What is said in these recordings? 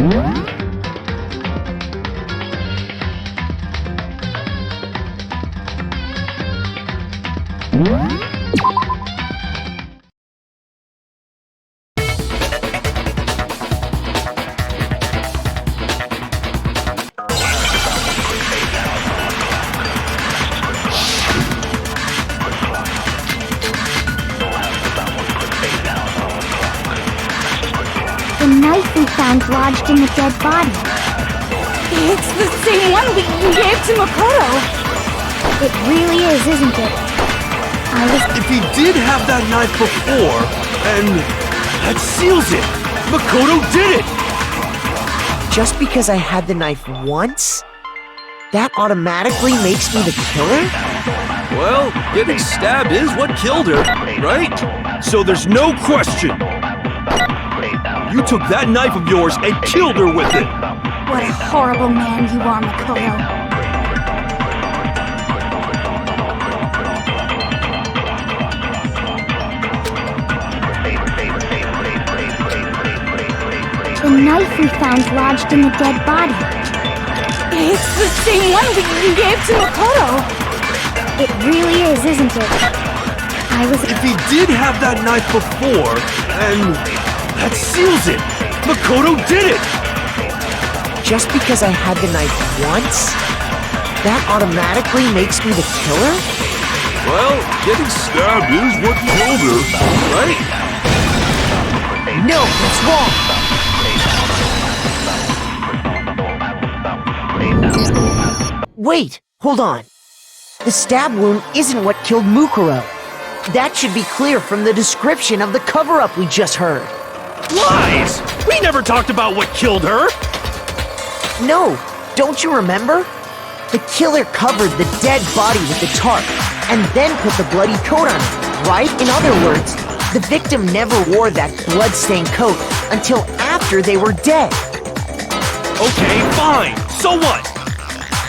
The knife we found lodged in the dead body. It's the same one we gave to Makoto. It really is, isn't it? If he did have that knife before, and that seals it! Makoto did it! Just because I had the knife once? That automatically makes me the killer? Well, getting stabbed is what killed her, right? So there's no question. You took that knife of yours and killed her with it! What a horrible man you are, Makoto. The knife we found lodged in the dead body. It's the same one we gave to Makoto. It really is, isn't it? If he did have that knife before, and that seals it! Makoto did it! Just because I had the knife once? That automatically makes me the killer? Well, getting stabbed is what killed her, right? No, that's wrong! Wait, hold on. The stab wound isn't what killed Mukuro. That should be clear from the description of the cover-up we just heard. Lies! We never talked about what killed her! No, don't you remember? The killer covered the dead body with the tarp, and then put the bloody coat on it, right? In other words, the victim never wore that blood-stained coat until after they were dead. Okay, fine. So what?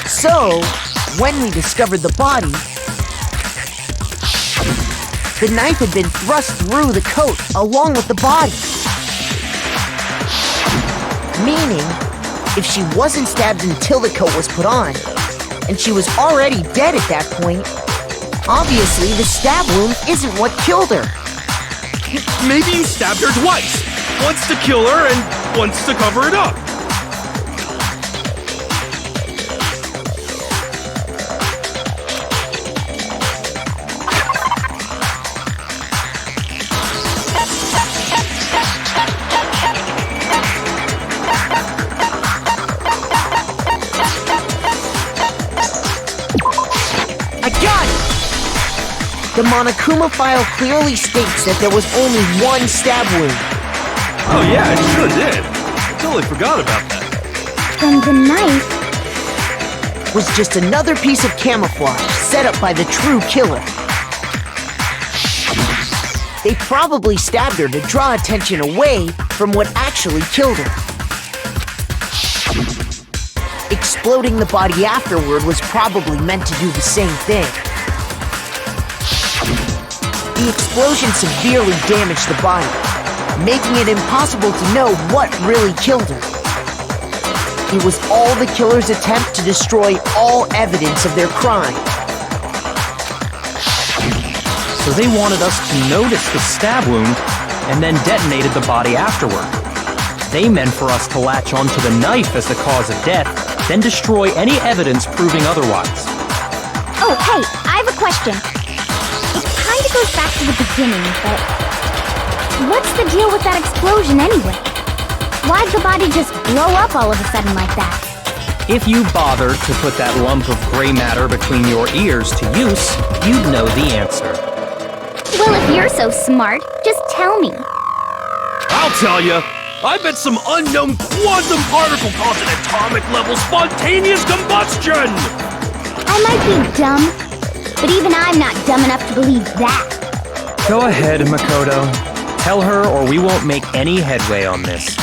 So, when we discovered the body, the knife had been thrust through the coat along with the body. Meaning, if she wasn't stabbed until the coat was put on, and she was already dead at that point, obviously the stab wound isn't what killed her. Maybe you stabbed her twice. Once to kill her and once to cover it up. The Monokuma file clearly states that there was only one stab wound. Oh yeah, it sure did. Totally forgot about that. Then the knife was just another piece of camouflage set up by the true killer. They probably stabbed her to draw attention away from what actually killed her. Exploding the body afterward was probably meant to do the same thing. The explosion severely damaged the body, making it impossible to know what really killed her. It was all the killer's attempt to destroy all evidence of their crime. So they wanted us to notice the stab wound and then detonated the body afterward. They meant for us to latch onto the knife as the cause of death, then destroy any evidence proving otherwise. Oh, hey, I have a question. It kinda goes back to the beginning, but what's the deal with that explosion anyway? Why'd the body just blow up all of a sudden like that? If you bothered to put that lump of gray matter between your ears to use, you'd know the answer. Well, if you're so smart, just tell me. I'll tell you. I bet some unknown quantum particle caused an atomic-level spontaneous combustion! I might be dumb, but even I'm not dumb enough to believe that. Go ahead, Makoto. Tell her or we won't make any headway on this.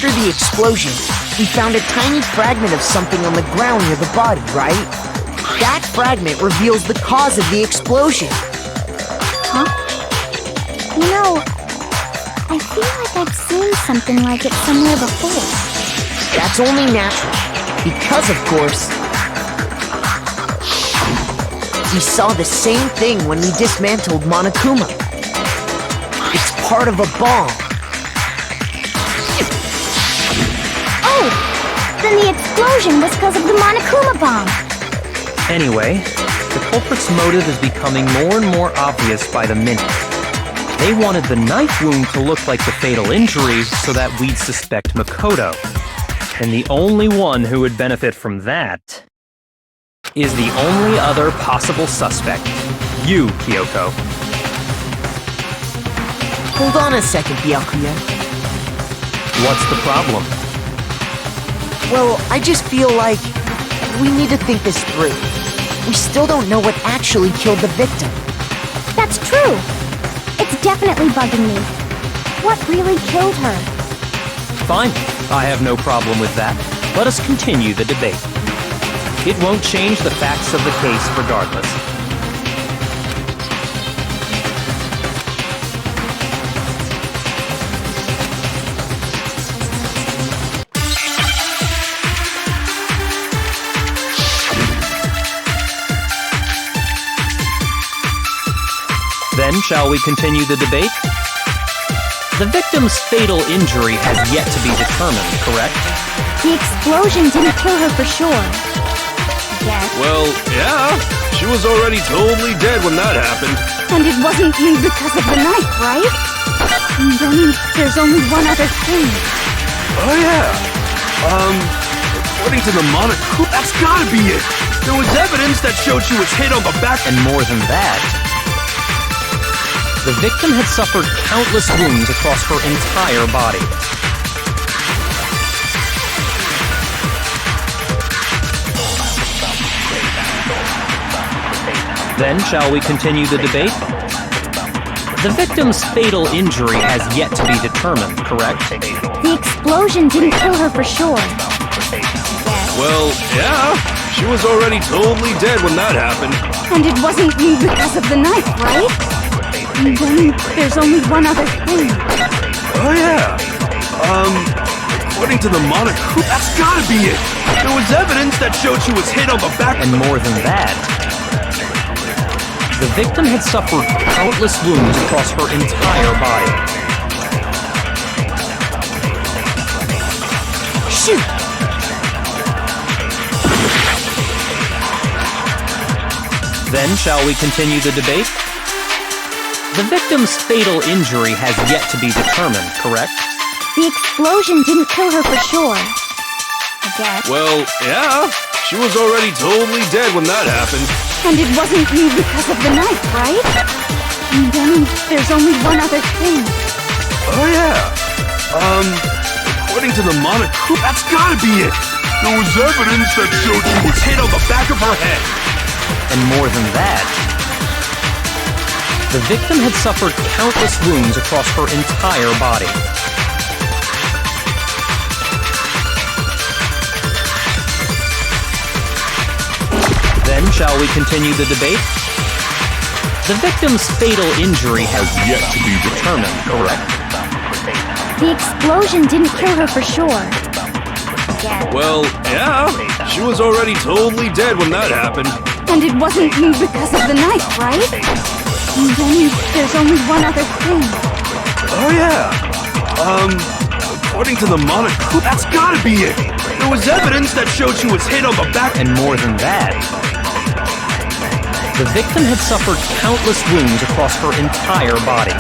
after the explosion, we found a tiny fragment of something on the ground near the body, right? That fragment reveals the cause of the explosion. Huh? You know, I feel like I've seen something like it somewhere before. That's only natural, because of course, we saw the same thing when we dismantled Monokuma. It's part of a bomb. Oh! Then the explosion was because of the Monokuma bomb! Anyway, the culprit's motive is becoming more and more obvious by the minute. They wanted the knife wound to look like the fatal injury so that we'd suspect Makoto. And the only one who would benefit from that is the only other possible suspect. You, Kyoko. Hold on a second, Byakuya. What's the problem? Well, I just feel like we need to think this through. We still don't know what actually killed the victim. That's true! It's definitely bugging me. What really killed her? Fine, I have no problem with that. Let us continue the debate. It won't change the facts of the case regardless. Then, shall we continue the debate? The victim's fatal injury has yet to be determined, correct? The explosion didn't kill her for sure. Yes. Well, yeah. She was already totally dead when that happened. And it wasn't you because of the knife, right? And then there's only one other thing. Oh, yeah. According to the Monokuma, that's gotta be it. There was evidence that showed she was hit on the back. And more than that, the victim had suffered countless wounds across her entire body. Then, shall we continue the debate? The victim's fatal injury has yet to be determined, correct? The explosion didn't kill her for sure. Yes. Well, yeah. She was already totally dead when that happened. And it wasn't you because of the knife, right? And then there's only one other thing. Oh, yeah. According to the Monokuma, that's gotta be it. There was evidence that showed she was hit on the back. And more than that, the victim had suffered countless wounds across her entire body. Shoot! Then, shall we continue the debate? The victim's fatal injury has yet to be determined, correct? The explosion didn't kill her for sure. I guess. Well, yeah. She was already totally dead when that happened. And it wasn't you because of the knife, right? And then there's only one other thing. Oh, yeah. According to the Monokuma, that's gotta be it. There was evidence that showed she was hit on the back of her head. And more than that, the victim had suffered countless wounds across her entire body. Then, shall we continue the debate? The victim's fatal injury has yet to be determined, correct? The explosion didn't kill her for sure. Yes. Well, yeah. She was already totally dead when that happened. And it wasn't you because of the knife, right? And then there's only one other thing. Oh, yeah. According to the Monokuma, that's gotta be it. There was evidence that showed she was hit on the back. And more than that, the victim had suffered countless wounds across her entire body.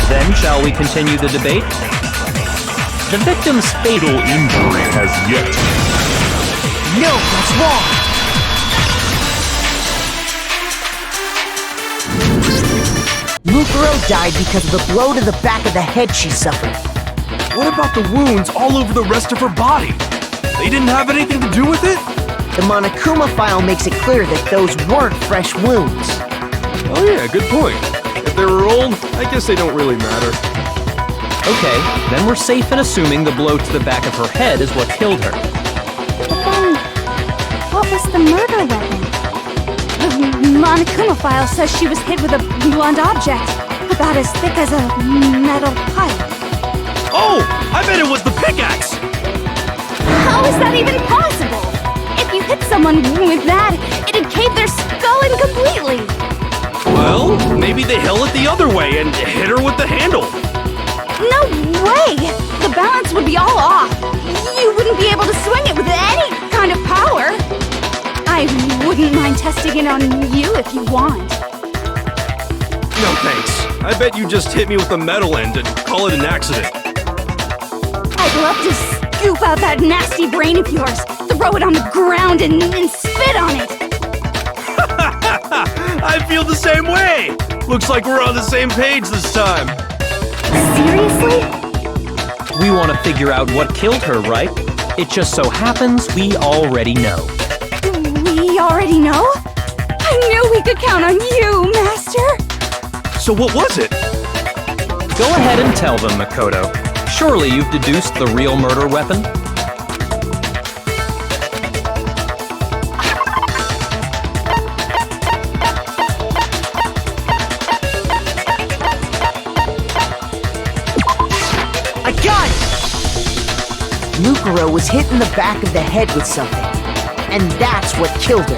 Then, shall we continue the debate? The victim's fatal injury has yet. No, that's wrong! Mukuro died because of the blow to the back of the head she suffered. What about the wounds all over the rest of her body? They didn't have anything to do with it? The Monokuma file makes it clear that those weren't fresh wounds. Oh yeah, good point. If they were old, I guess they don't really matter. Okay, then we're safe in assuming the blow to the back of her head is what killed her. But then, what was the murder weapon? The Monokuma file says she was hit with a blunt object, about as thick as a metal pipe. Oh, I bet it was the pickaxe! How is that even possible? If you hit someone with that, it'd cave their skull in completely. Well, maybe they held it the other way and hit her with the handle. No way! The balance would be all off. You wouldn't be able to swing it with any kind of power. I wouldn't mind testing it on you if you want. No thanks. I bet you just hit me with the metal end and call it an accident. I'd love to scoop out that nasty brain of yours, throw it on the ground and spit on it. I feel the same way! Looks like we're on the same page this time. Seriously? We want to figure out what killed her, right? It just so happens we already know. We already know? I knew we could count on you, Master! So what was it? Go ahead and tell them, Makoto. Surely you've deduced the real murder weapon? I got it! Mukuro was hit in the back of the head with something, and that's what killed her.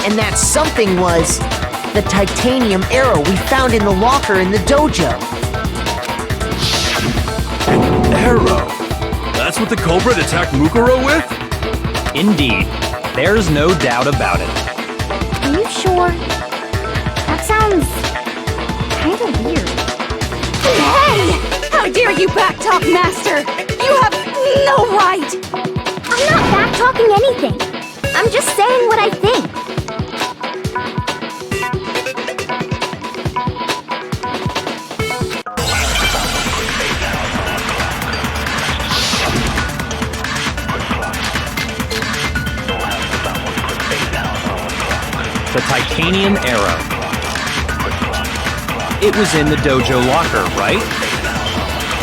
And that something was the titanium arrow we found in the locker in the dojo. Arrow. That's what the culprit attacked Mukuro with? Indeed. There's no doubt about it. Are you sure? That sounds kinda weird. Hey! How dare you backtalk, Master! You have no right! I'm not back-talking anything. I'm just saying what I think. The titanium arrow. It was in the dojo locker, right?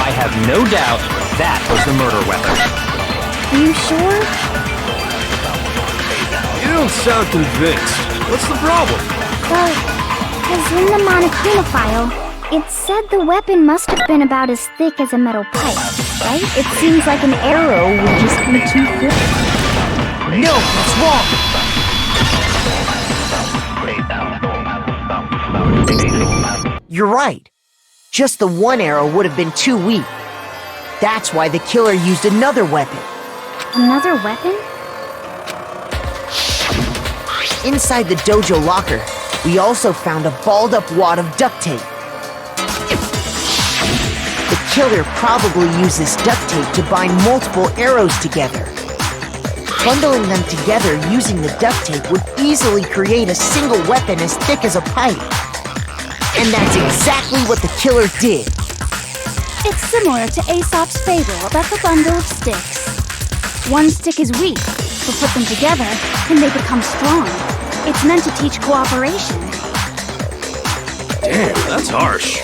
I have no doubt that was the murder weapon. Are you sure? You don't sound convinced. What's the problem? Well, because in the Monokuma file, it said the weapon must have been about as thick as a metal pipe, right? It seems like an arrow would just be too thick. No, that's wrong! You're right. Just the one arrow would have been too weak. That's why the killer used another weapon. Another weapon? Inside the dojo locker, we also found a balled-up wad of duct tape. The killer probably used this duct tape to bind multiple arrows together. Bundling them together using the duct tape would easily create a single weapon as thick as a pipe. And that's exactly what the killer did. It's similar to Aesop's fable about the bundle of sticks. One stick is weak, but put them together and they become strong. It's meant to teach cooperation. Damn, that's harsh.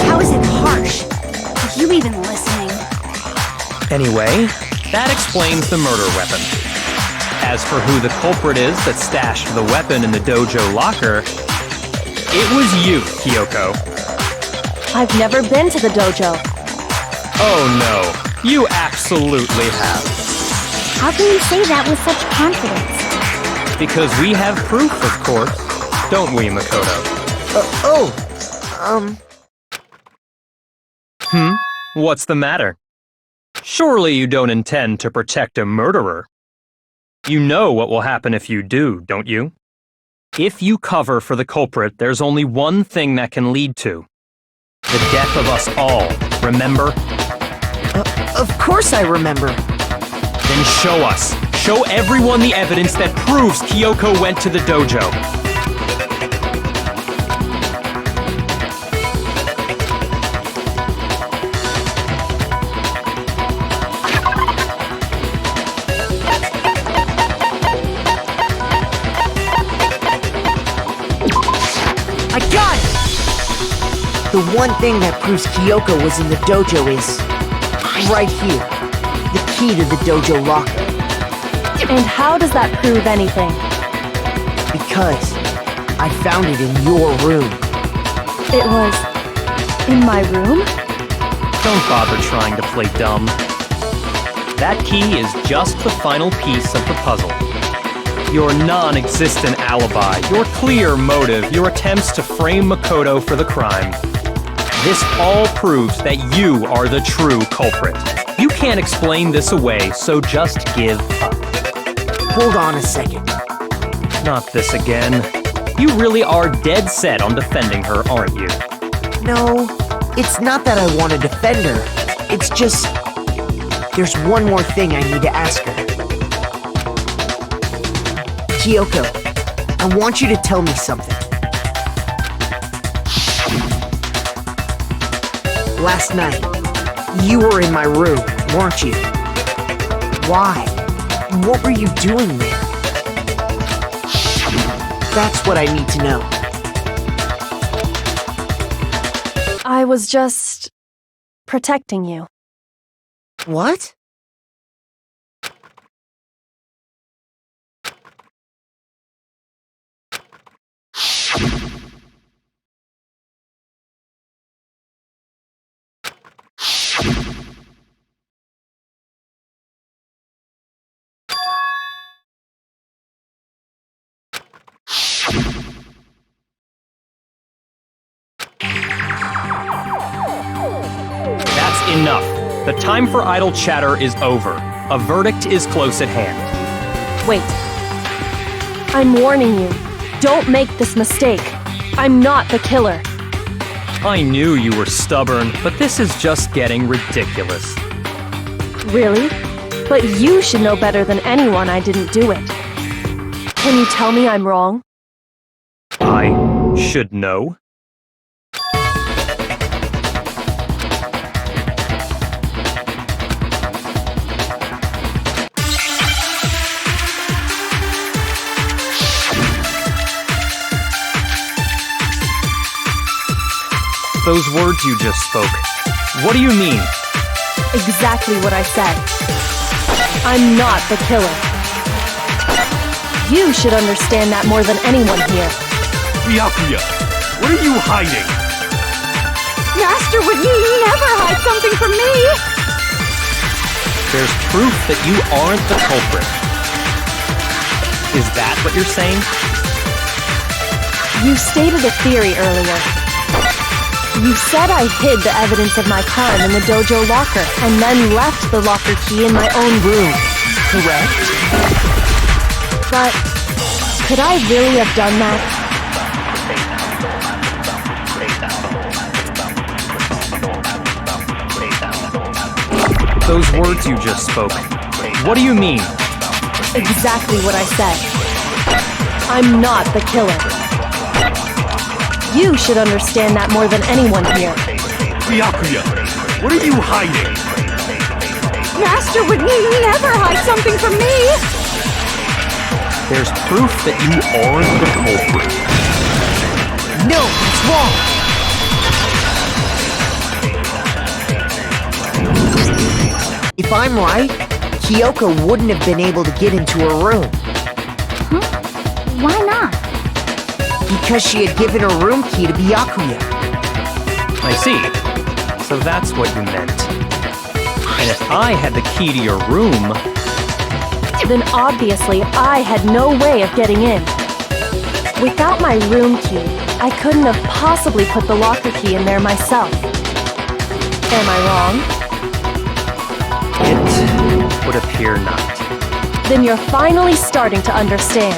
How is it harsh? Are you even listening? Anyway, that explains the murder weapon. As for who the culprit is that stashed the weapon in the dojo locker, it was you, Kyoko. I've never been to the dojo. Oh no, you absolutely have. How can you say that with such confidence? Because we have proof, of course. Don't we, Makoto? What's the matter? Surely you don't intend to protect a murderer. You know what will happen if you do, don't you? If you cover for the culprit, there's only one thing that can lead to. The death of us all, remember? Of course I remember. Then show us. Show everyone the evidence that proves Kyoko went to the dojo. The one thing that proves Kyoko was in the dojo is right here. The key to the dojo locker. And how does that prove anything? Because I found it in your room. It was in my room? Don't bother trying to play dumb. That key is just the final piece of the puzzle. Your non-existent alibi, your clear motive, your attempts to frame Makoto for the crime. This all proves that you are the true culprit. You can't explain this away, so just give up. Hold on a second. Not this again. You really are dead set on defending her, aren't you? No, it's not that I want to defend her. It's just... there's one more thing I need to ask her. Kyoko, I want you to tell me something. Last night, you were in my room, weren't you? Why? What were you doing there? That's what I need to know. I was just protecting you. What? That's enough. The time for idle chatter is over. A verdict is close at hand. Wait. I'm warning you. Don't make this mistake. I'm not the killer. I knew you were stubborn, but this is just getting ridiculous. Really? But you should know better than anyone I didn't do it. Can you tell me I'm wrong? I should know. Those words you just spoke, what do you mean? Exactly what I said. I'm not the killer. You should understand that more than anyone here. Byakuya, what are you hiding? Master would never hide something from me! There's proof that you aren't the culprit. Is that what you're saying? You stated a theory earlier. You said I hid the evidence of my crime in the dojo locker and then left the locker key in my own room. Correct? But could I really have done that? Those words you just spoke, what do you mean? Exactly what I said. I'm not the killer. You should understand that more than anyone here. Byakuya, what are you hiding? Master would never hide something from me! There's proof that you aren't the culprit. No, it's wrong! If I'm right, Kyoko wouldn't have been able to get into her room. Why not? Because she had given her room key to Byakuya. I see. So that's what you meant. And if I had the key to your room... Then obviously I had no way of getting in. Without my room key, I couldn't have possibly put the locker key in there myself. Am I wrong? It would appear not. Then you're finally starting to understand.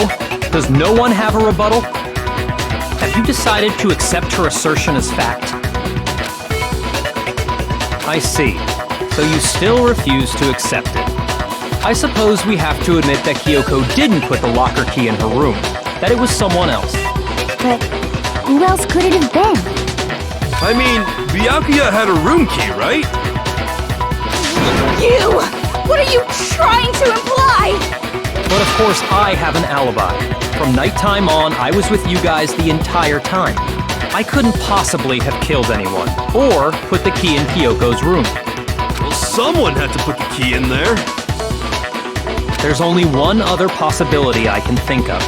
So, does no one have a rebuttal? Have you decided to accept her assertion as fact? I see. So you still refuse to accept it. I suppose we have to admit that Kyoko didn't put the locker key in her room, that it was someone else. But who else could it have been? I mean, Byakuya had a room key, right? You! What are you trying to imply? But of course I have an alibi. From nighttime on, I was with you guys the entire time. I couldn't possibly have killed anyone, or put the key in Kyoko's room. Well, someone had to put the key in there. There's only one other possibility I can think of.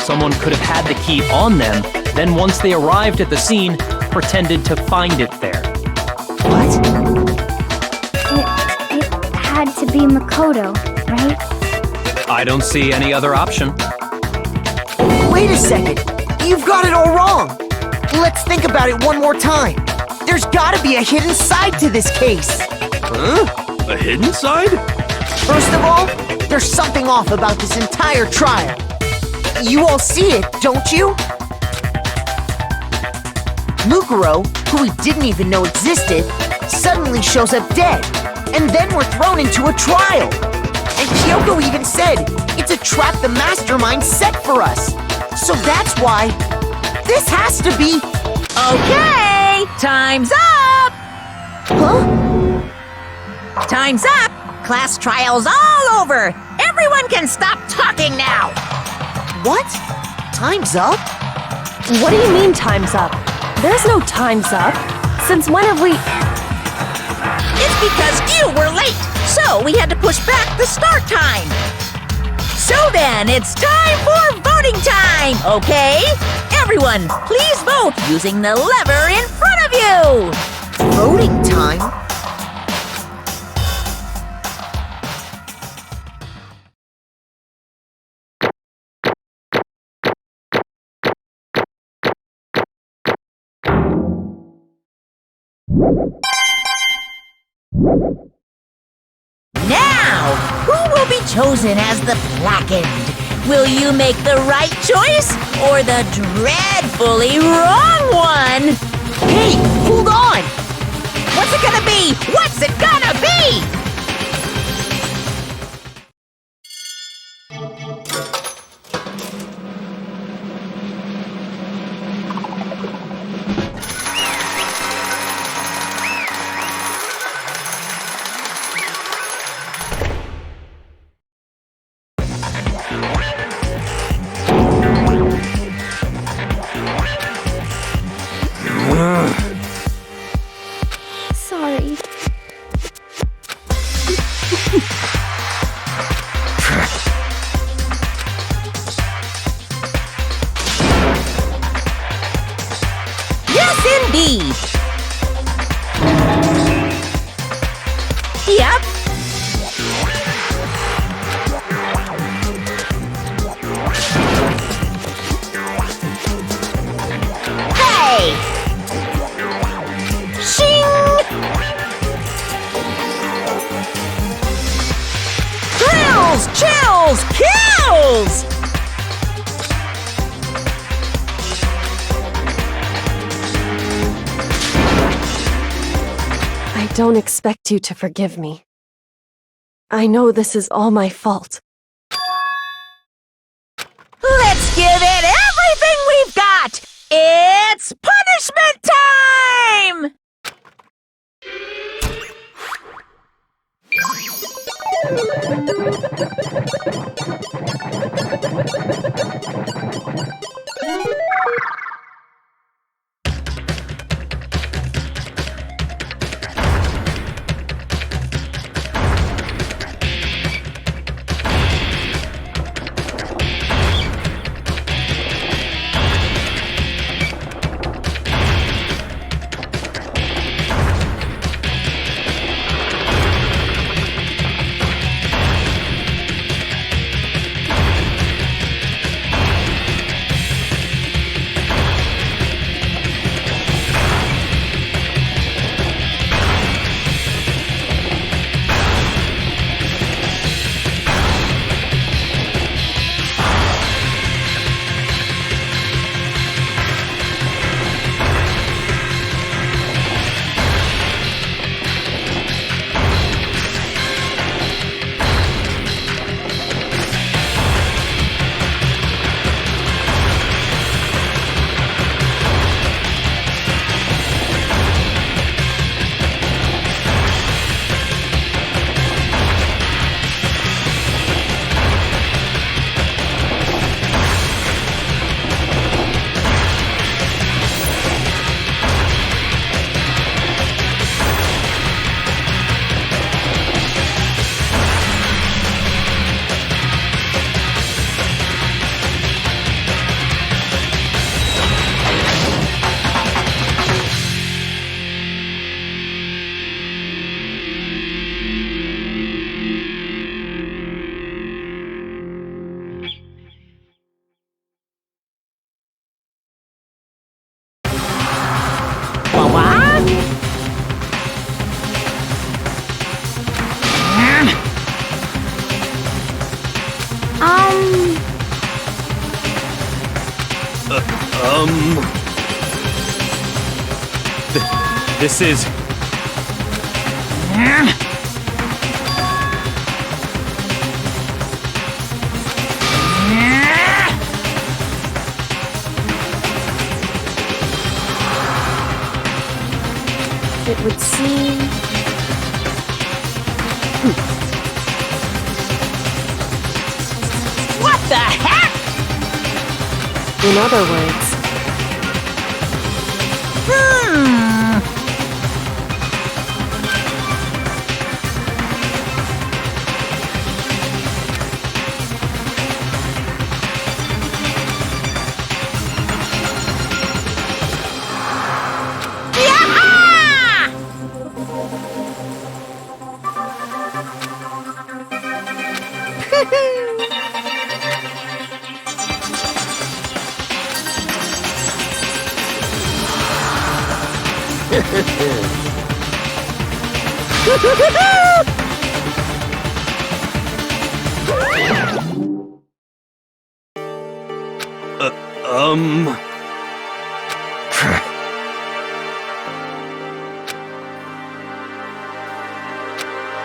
Someone could have had the key on them, then once they arrived at the scene, pretended to find it there. What? It had to be Makoto, right? I don't see any other option. Wait a second. You've got it all wrong. Let's think about it one more time. There's gotta be a hidden side to this case. Huh? A hidden side? First of all, there's something off about this entire trial. You all see it, don't you? Mukuro, who we didn't even know existed, suddenly shows up dead, and then we're thrown into a trial. And Kyoko even said it's a trap the mastermind set for us. So that's why this has to be... Okay, time's up! Huh? Time's up! Class trial's all over! Everyone can stop talking now! What? Time's up? What do you mean time's up? There's no time's up. Since when have we... It's because you were late, so we had to push back the start time. So then, it's time for voting time, okay? Everyone, please vote using the lever in front of you! Voting time? Now, who will be chosen as the blackened? Will you make the right choice or the dreadfully wrong one? Hey, hold on! What's it gonna be? What's it gonna be? Sorry. Yes, indeed. Yep. Hey! Shing! Thrills, chills, kills! I don't expect you to forgive me. I know this is all my fault. Let's give it everything we've got! It's punishment time! This is... It would seem... What the heck? In other words,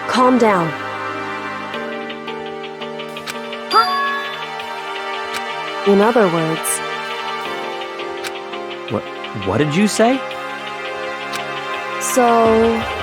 calm down. In other words, What did you say? so...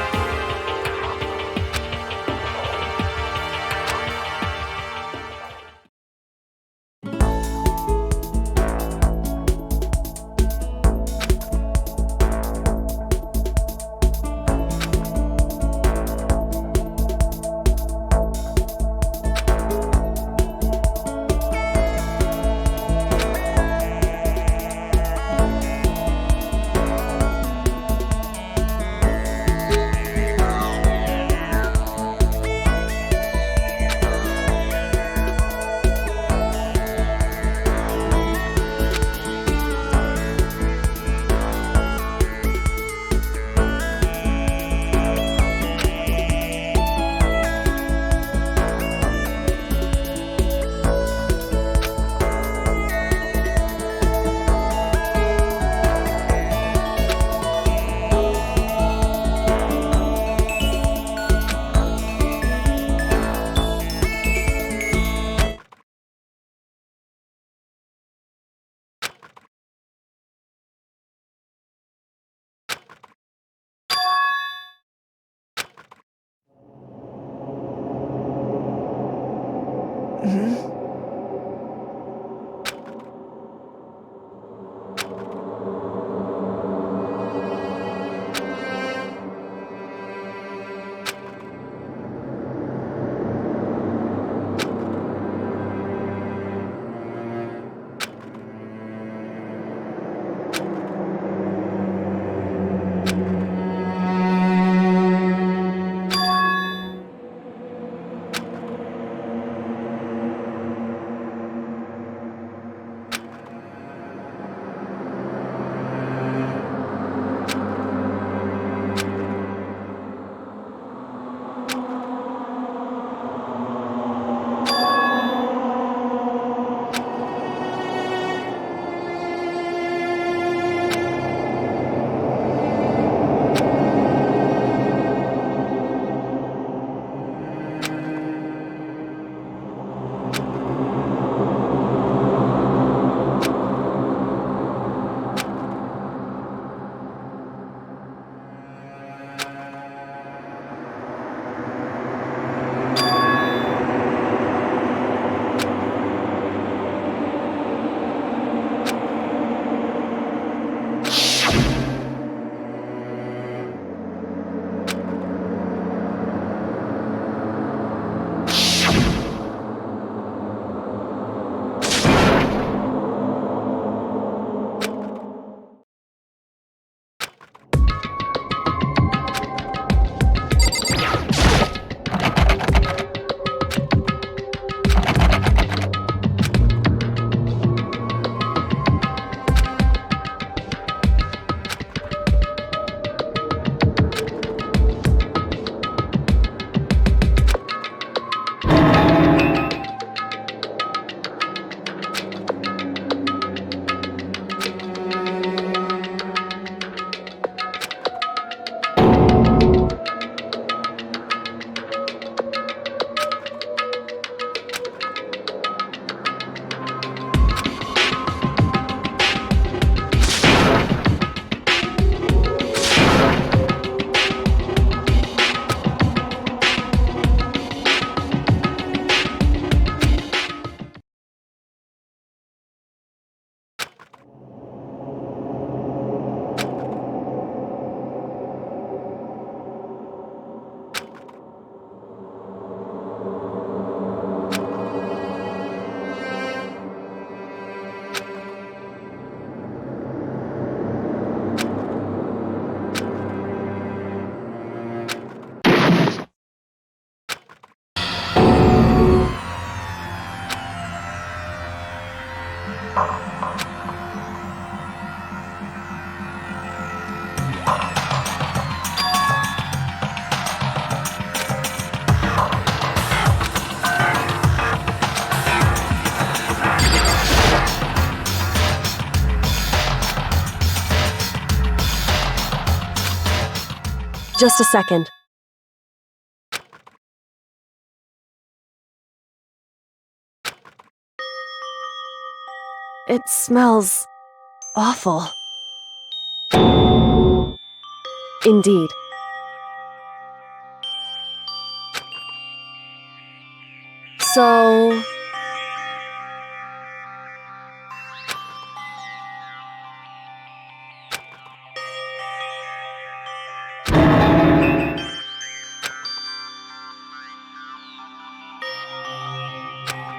Just a second. It smells awful. Indeed. So...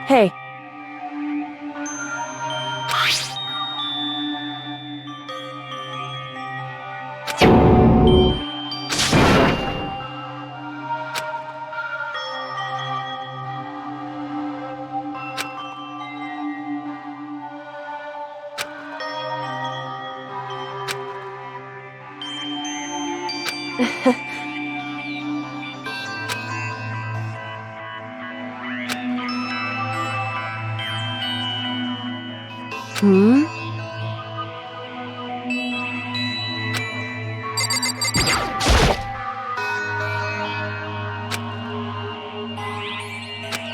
Hey. Hmm?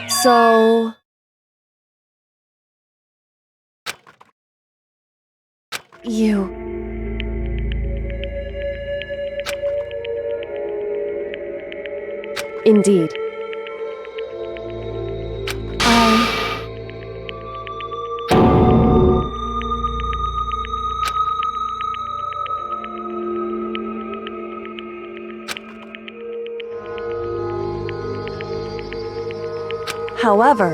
So... You... Indeed. However...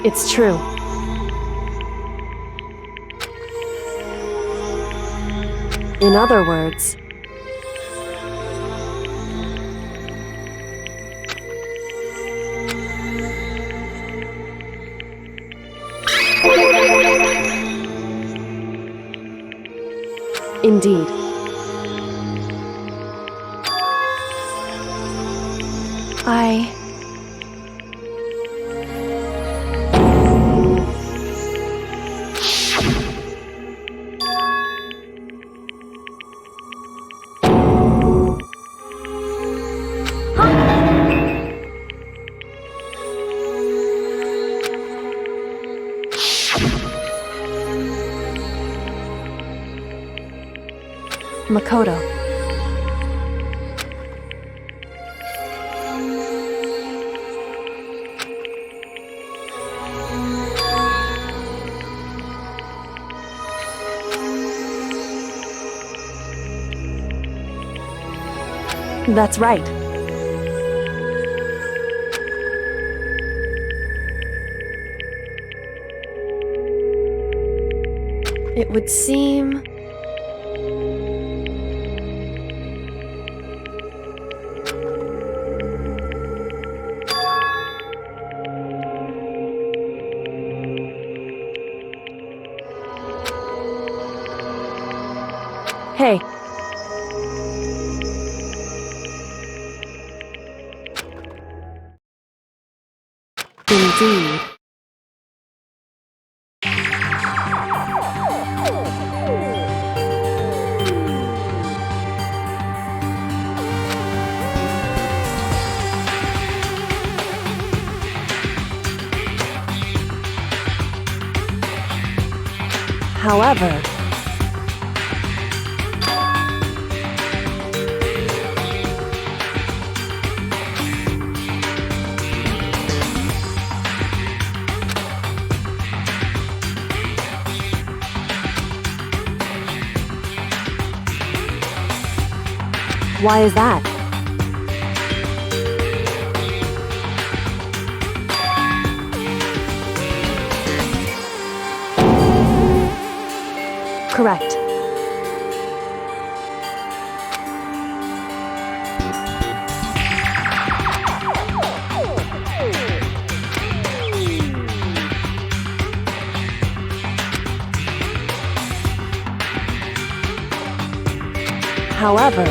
It's true. In other words... Indeed. Makoto. That's right. It would seem... Hey. Indeed. However... Why is that? Correct. However,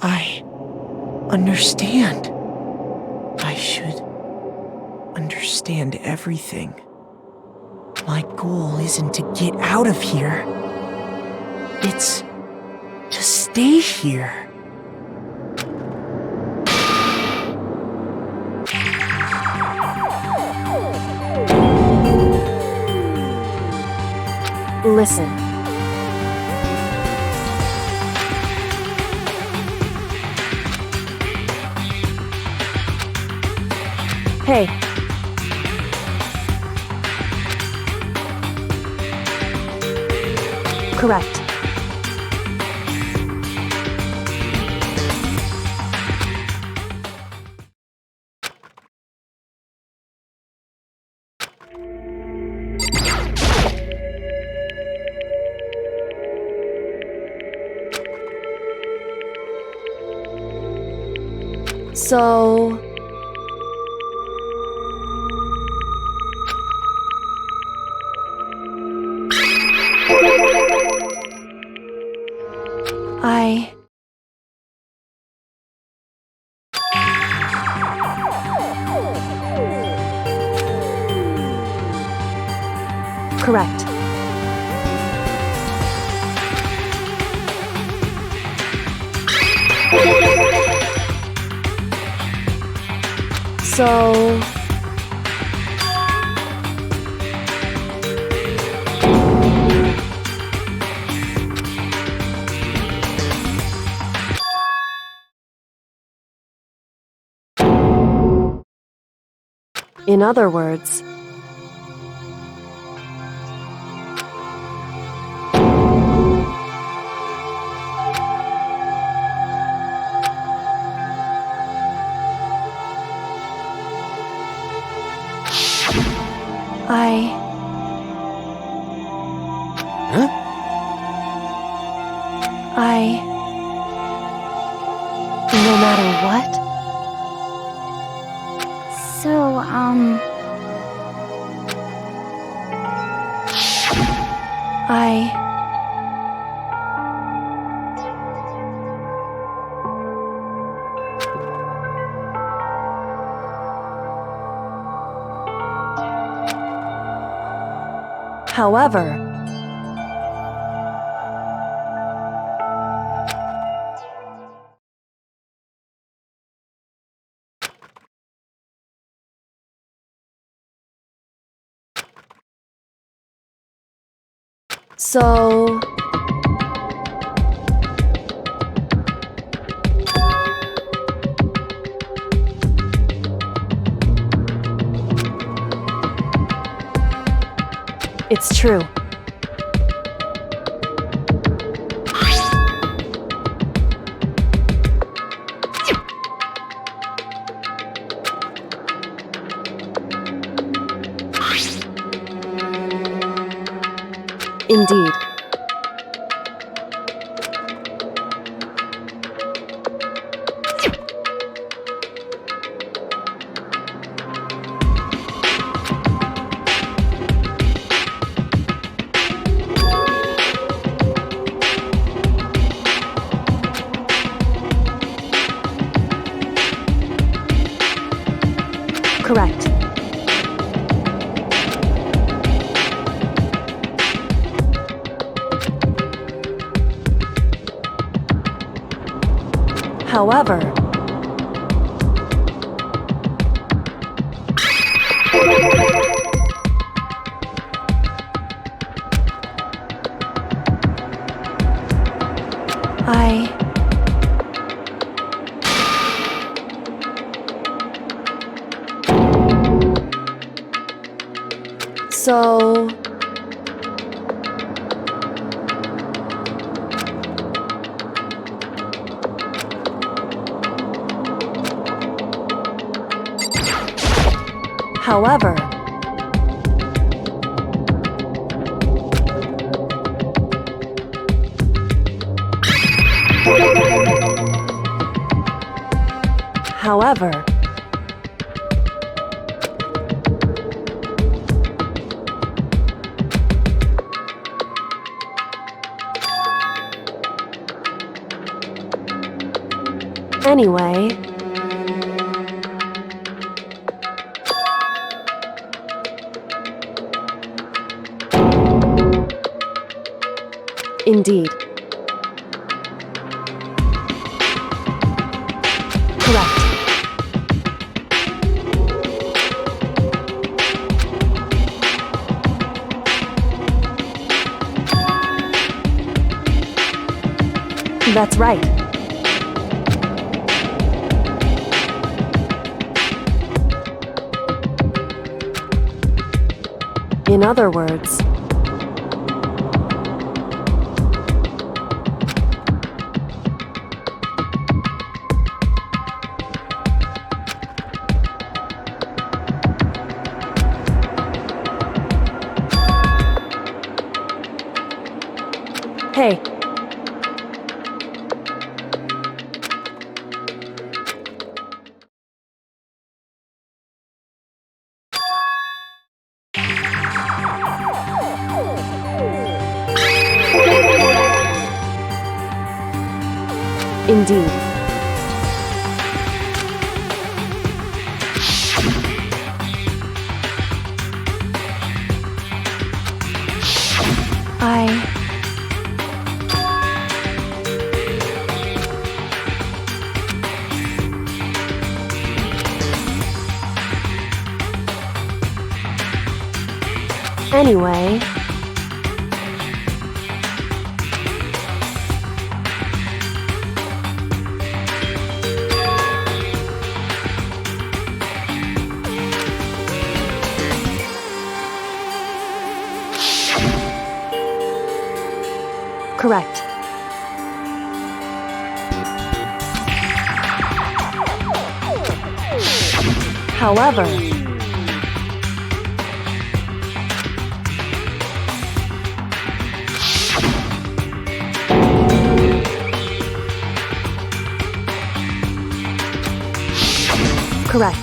I understand. I should understand everything. My goal isn't to get out of here. It's to stay here. listen. Hey. Correct. So... Correct. So... In other words, no matter what? So, However... So... It's true. Indeed. Correct. However... So... However... However, anyway, indeed. Correct. That's right. In other words, hey. Indeed. Anyway, correct. However, correct.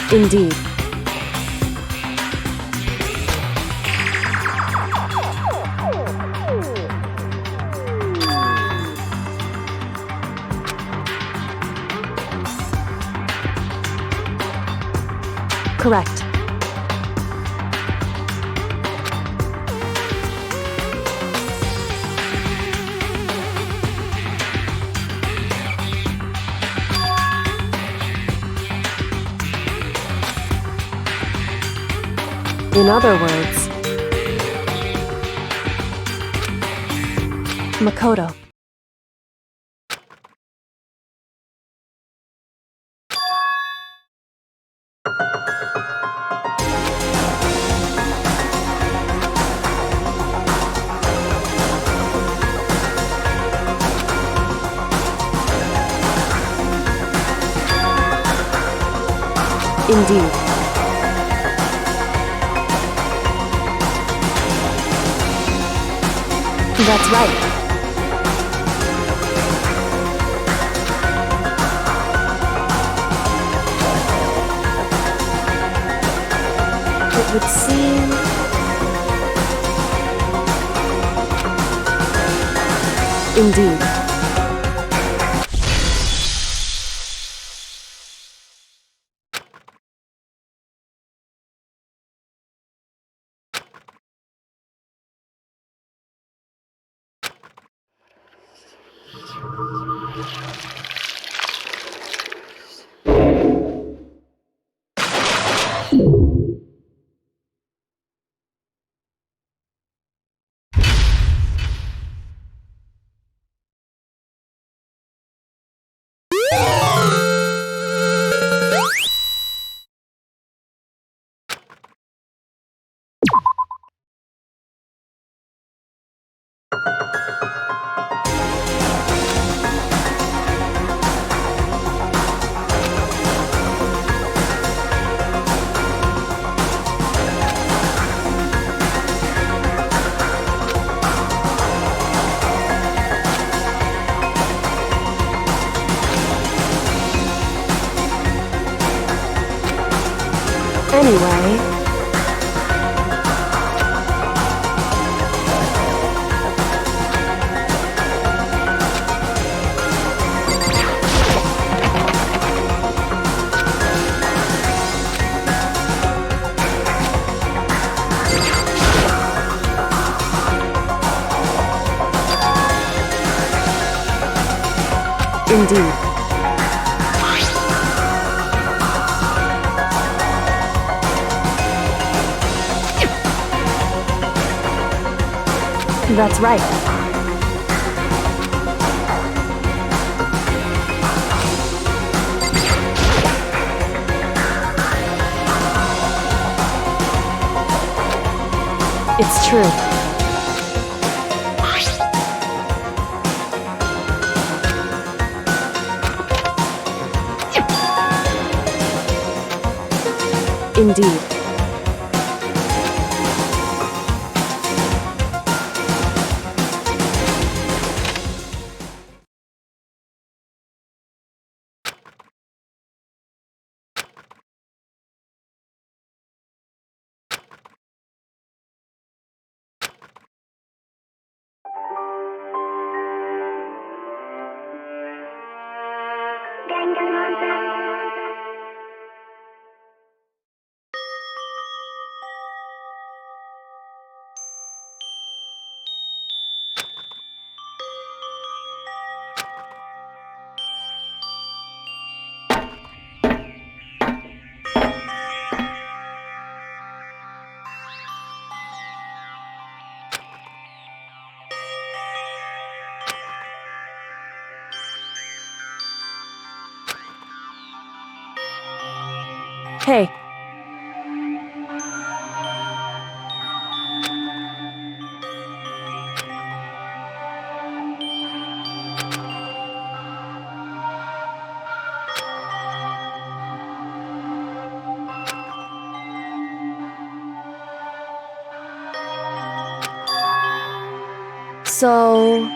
Indeed. Correct. In other words, Makoto. Indeed. That's right. It would seem... Indeed. Anyway, indeed. That's right. It's true. Indeed. Hey. So...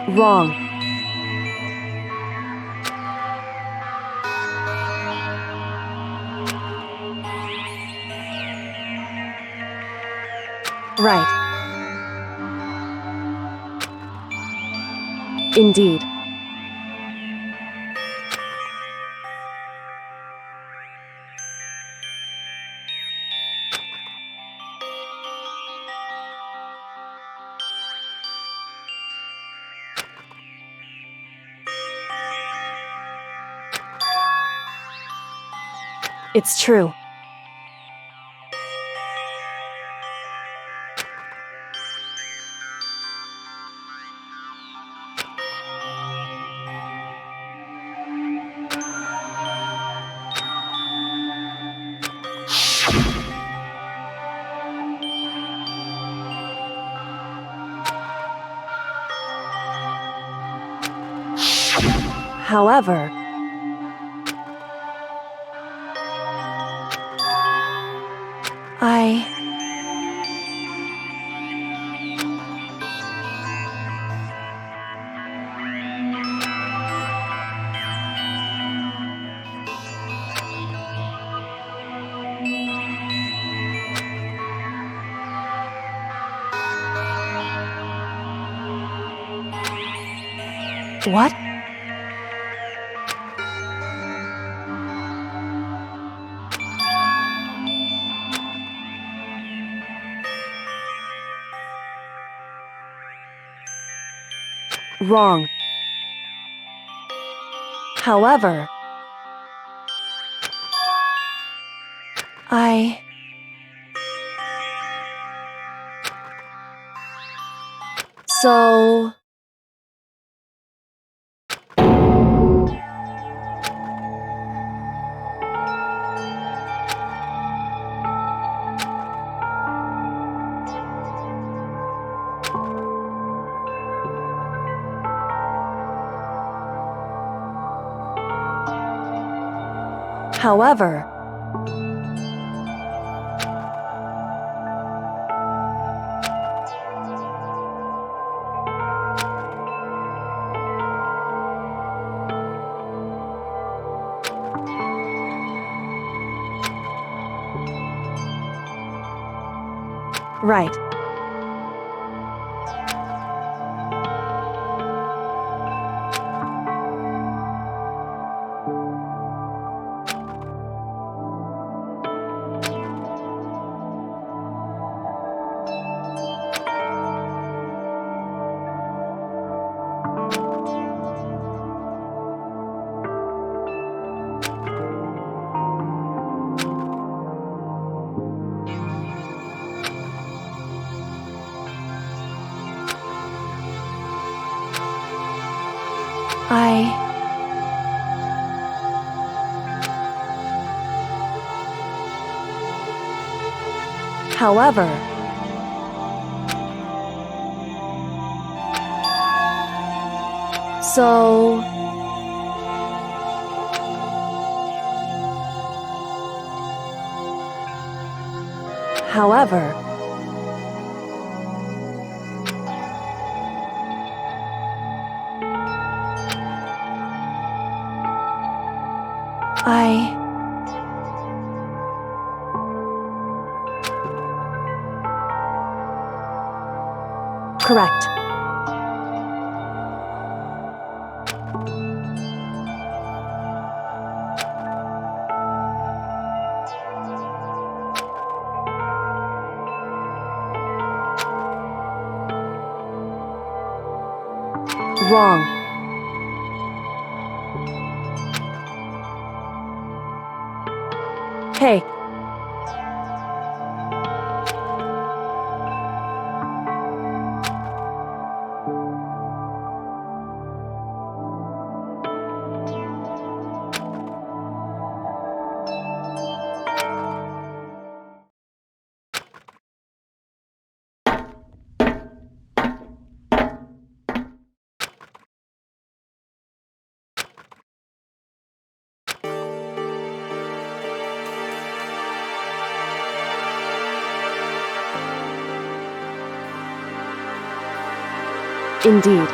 Wrong. Right. Indeed. It's true. However, What? Wrong. However, So... However, Right. However, so however, correct. Wrong. Hey. Indeed.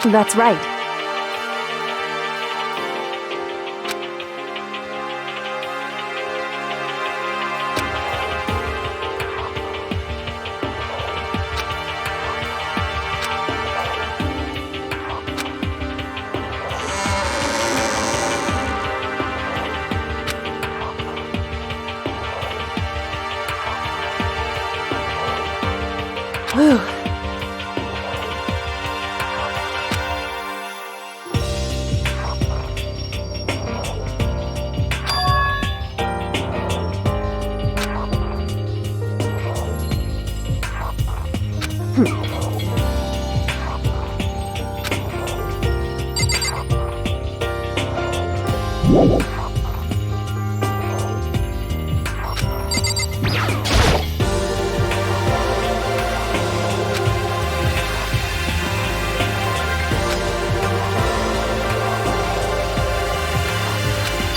That's right. Whew.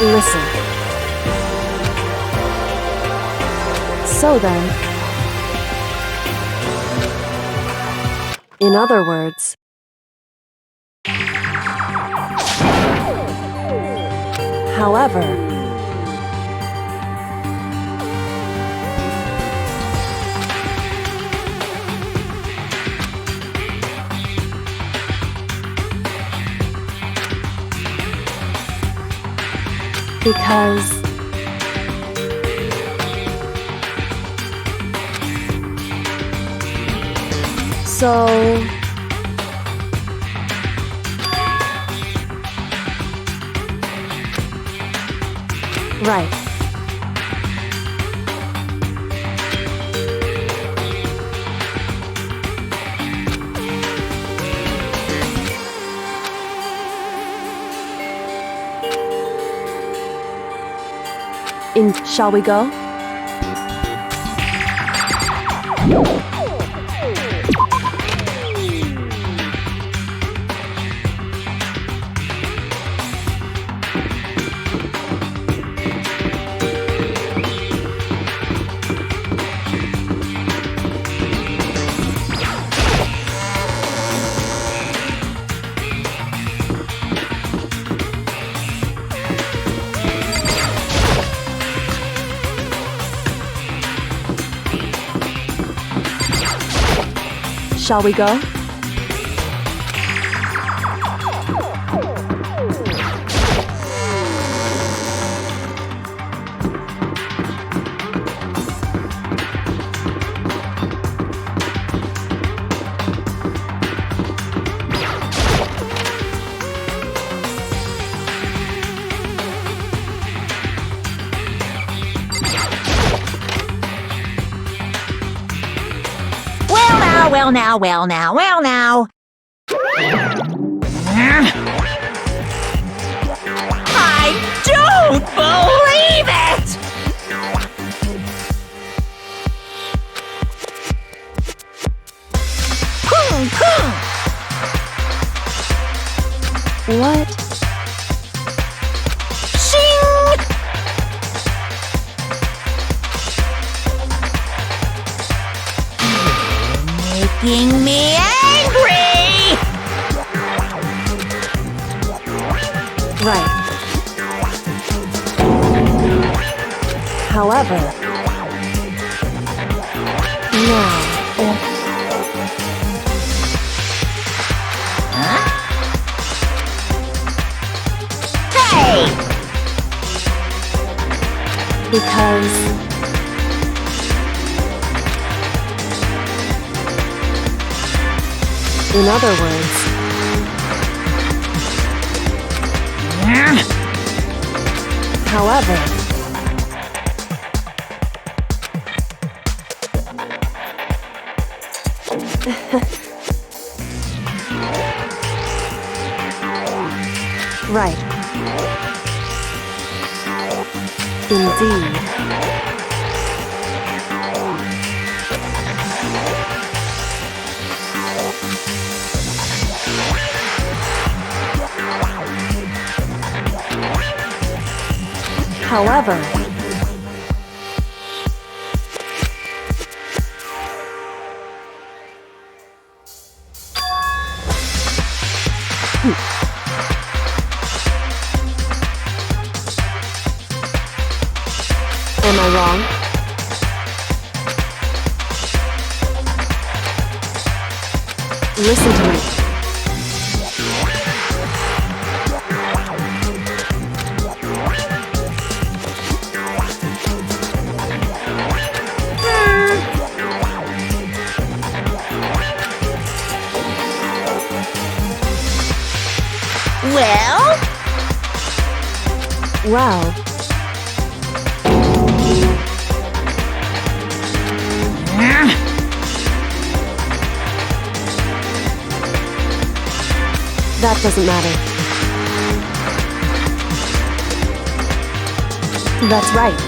Listen. So then, in other words, however, because so right. Shall we go? Shall we go? Well now. I don't believe it! What? Shing! Making me angry! Right. However, now, Hey! because in other words, however, right. Indeed. However, am I wrong? Listen to me. Well, that doesn't matter. That's right.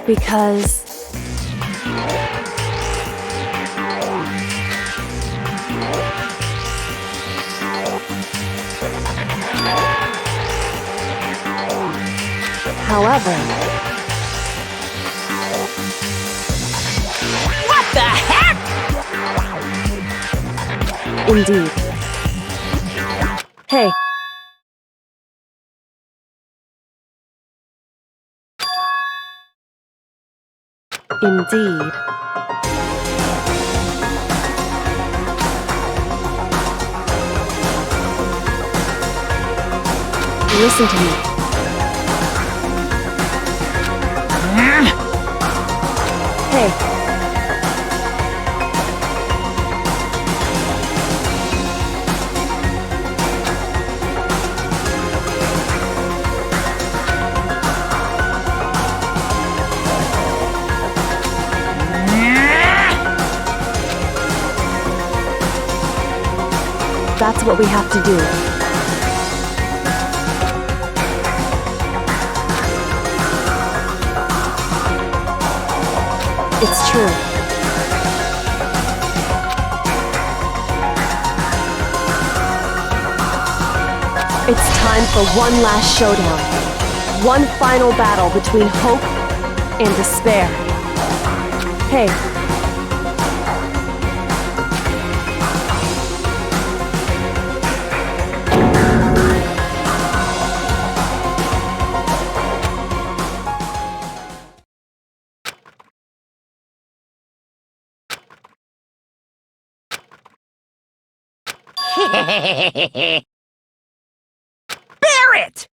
Because however, What the heck? indeed. Hey. Indeed. Listen to me. Hey. That's what we have to do. It's true. It's time for one last showdown. One final battle between hope and despair. Hey. Barrett!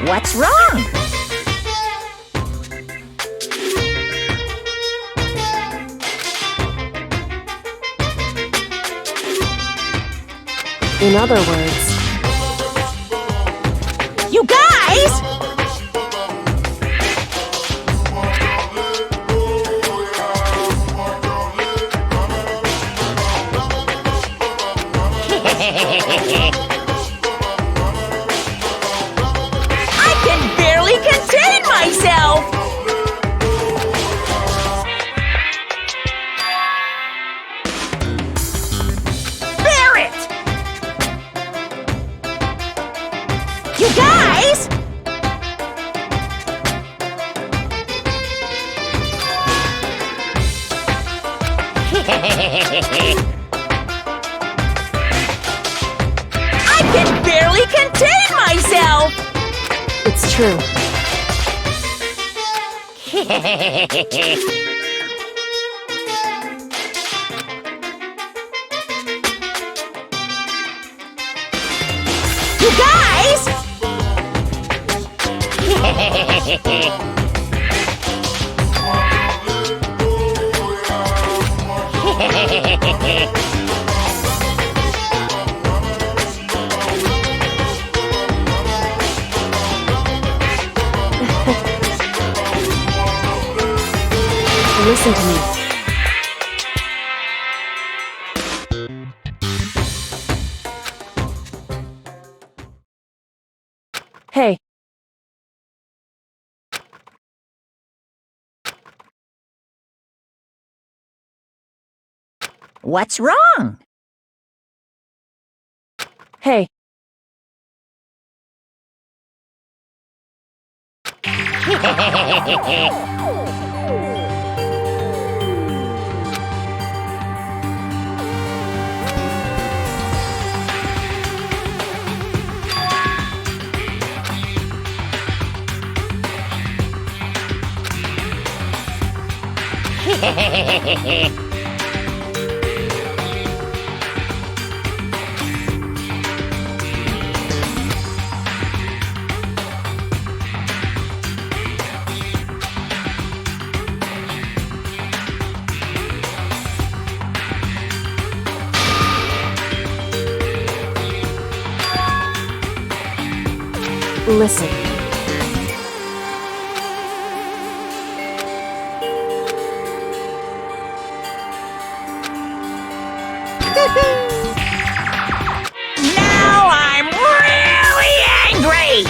What's wrong? In other words, You guys! I can barely contain myself! Barrett! You guys! I can barely contain myself! it's true. You guys! Listen to me. Hey, What's wrong? hey, listen. Now I'm really angry!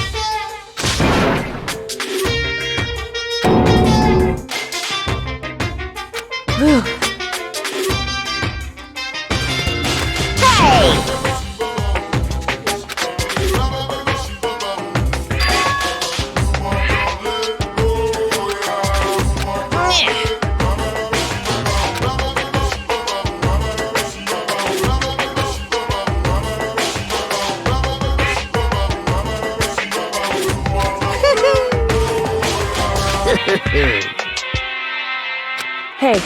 Whew. Hey! Hey,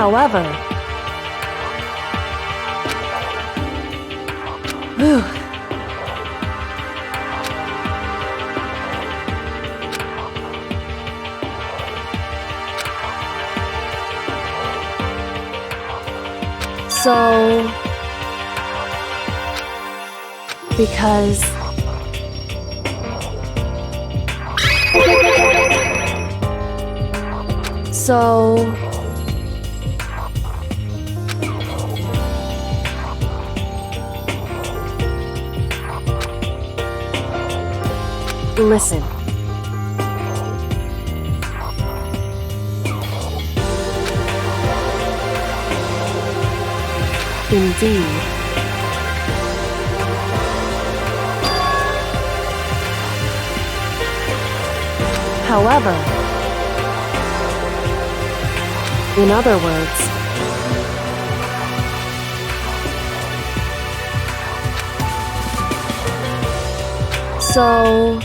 however, whew. So, because So... Listen. Indeed. However, in other words, so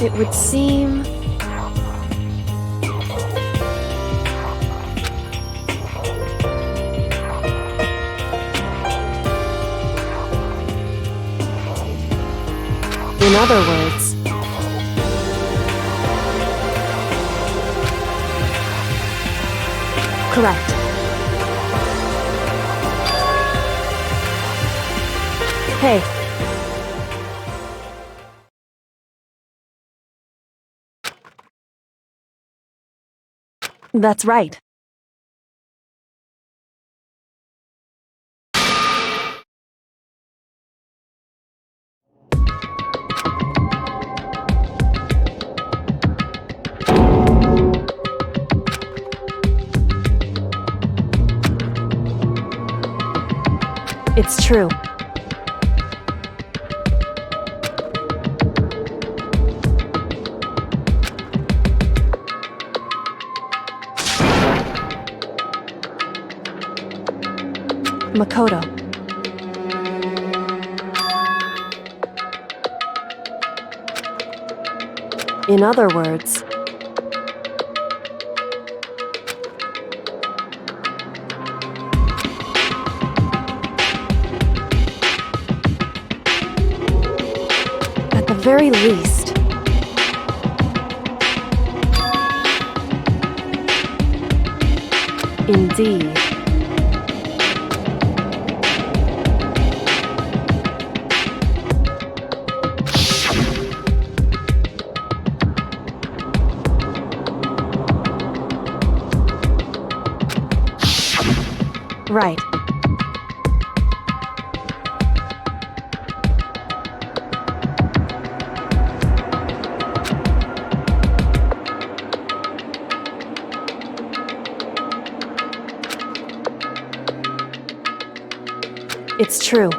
it would seem in other words, correct. Hey. That's right. It's true. Makoto. In other words, at the very least, indeed. Right. It's true.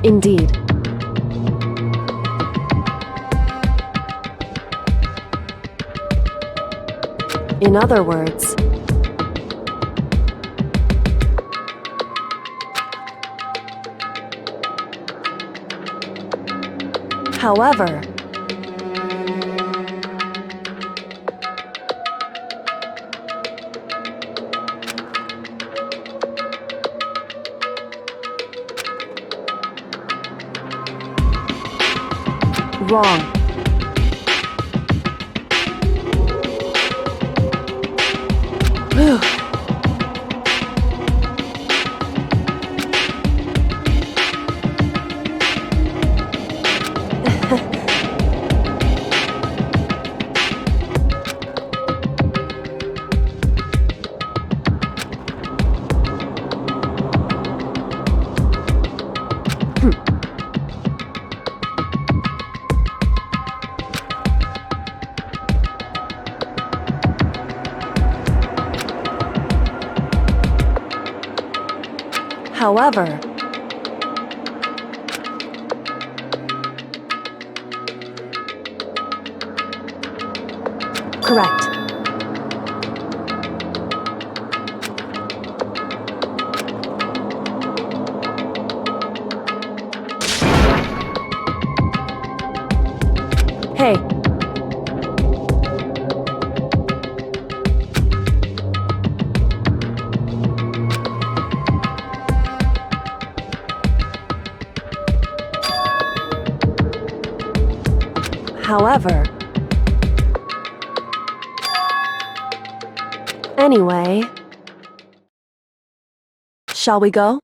Indeed. In other words, however, wrong. Whew. However, correct. Hey. However... Anyway... Shall we go?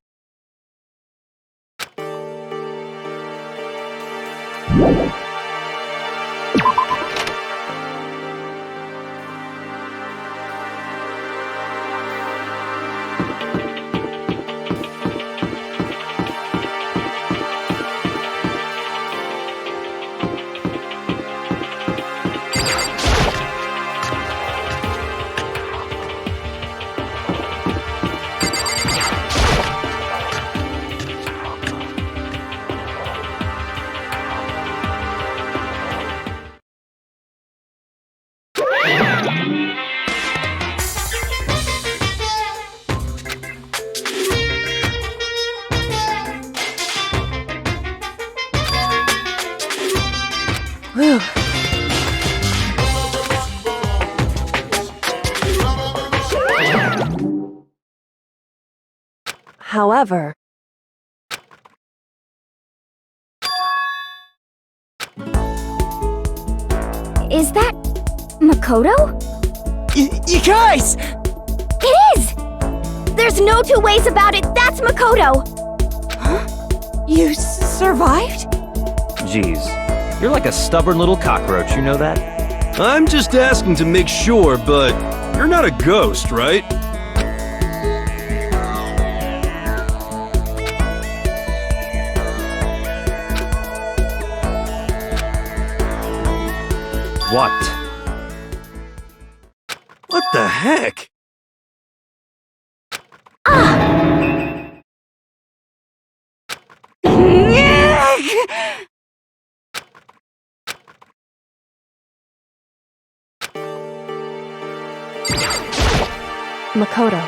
Whew. However... Is that Makoto? You guys! It is! There's no two ways about it, that's Makoto! You survived? Jeez, you're like a stubborn little cockroach, you know that? I'm just asking to make sure, but you're not a ghost, right? What? What the heck? Makoto.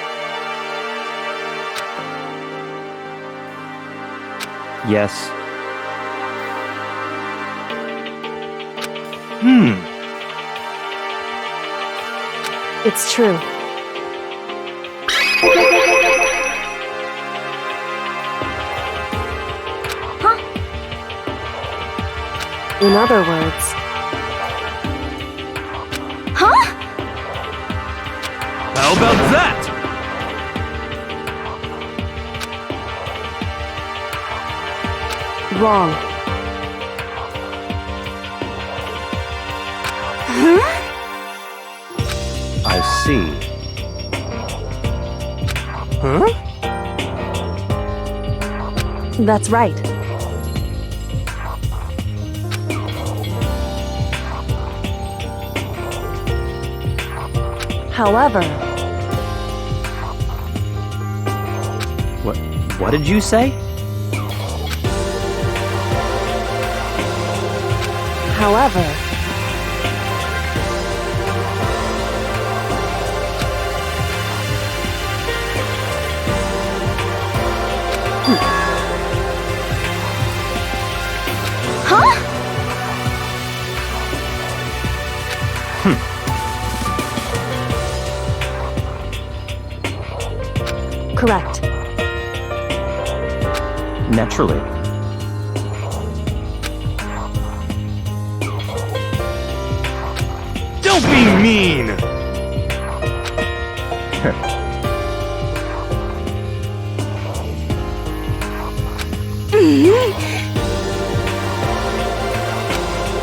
Yes. It's true. Huh? In other words, Huh? How about that? wrong. I see. Huh? That's right. However, What did you say? however, Huh? correct. Naturally. Don't be mean!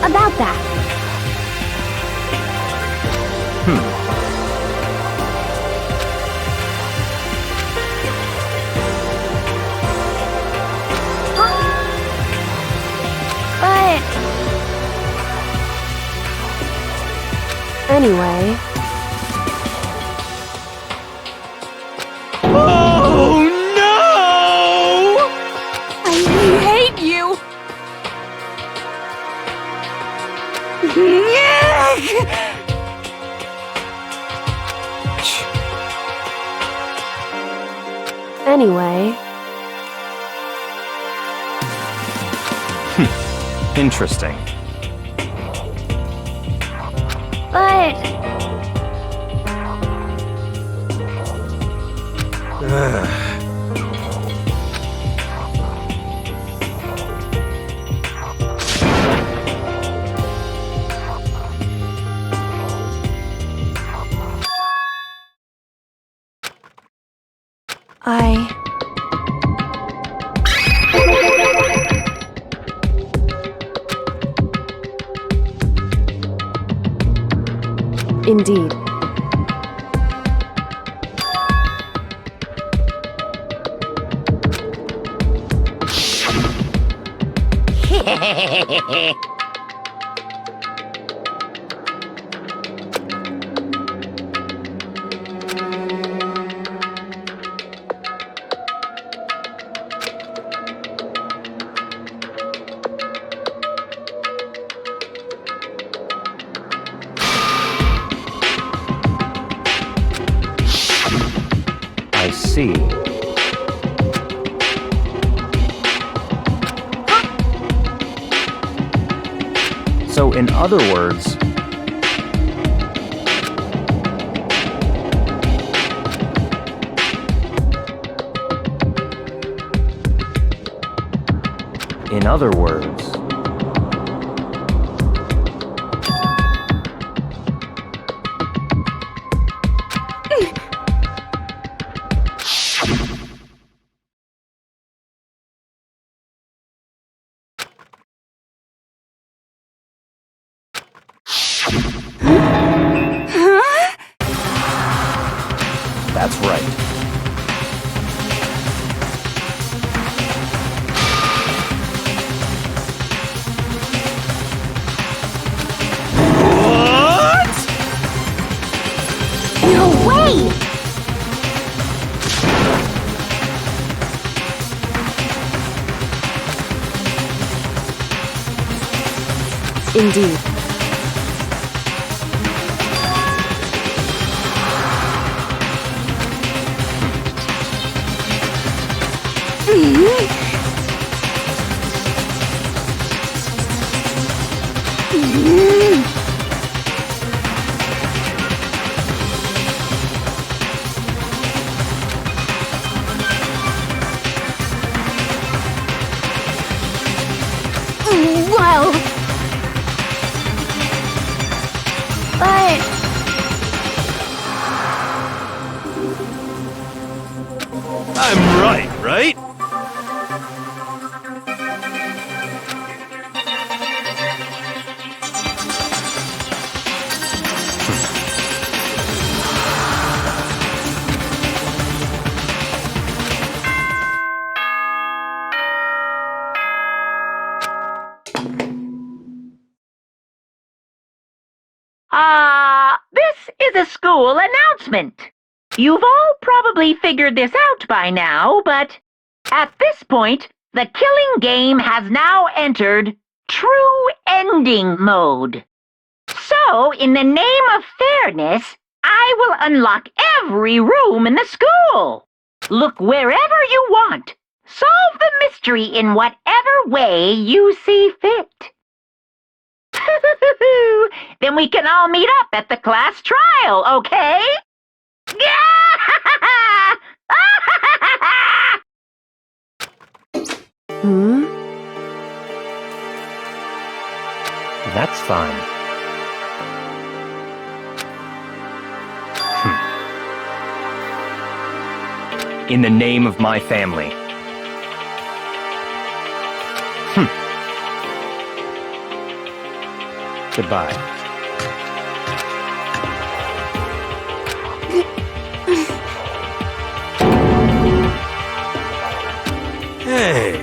About that. But Anyway, Oh no! I hate you! anyway, Interesting. but Indeed. I see. So, in other words, that's right. No way! Indeed. Well... But... I'm right? This is a school announcement. You've all probably figured this out by now, but at this point, the killing game has now entered true ending mode. So, in the name of fairness, I will unlock every room in the school. Look wherever you want. Solve the mystery in whatever way you see fit. Then we can all meet up at the class trial, okay? That's fine. In the name of my family. Goodbye. Hey.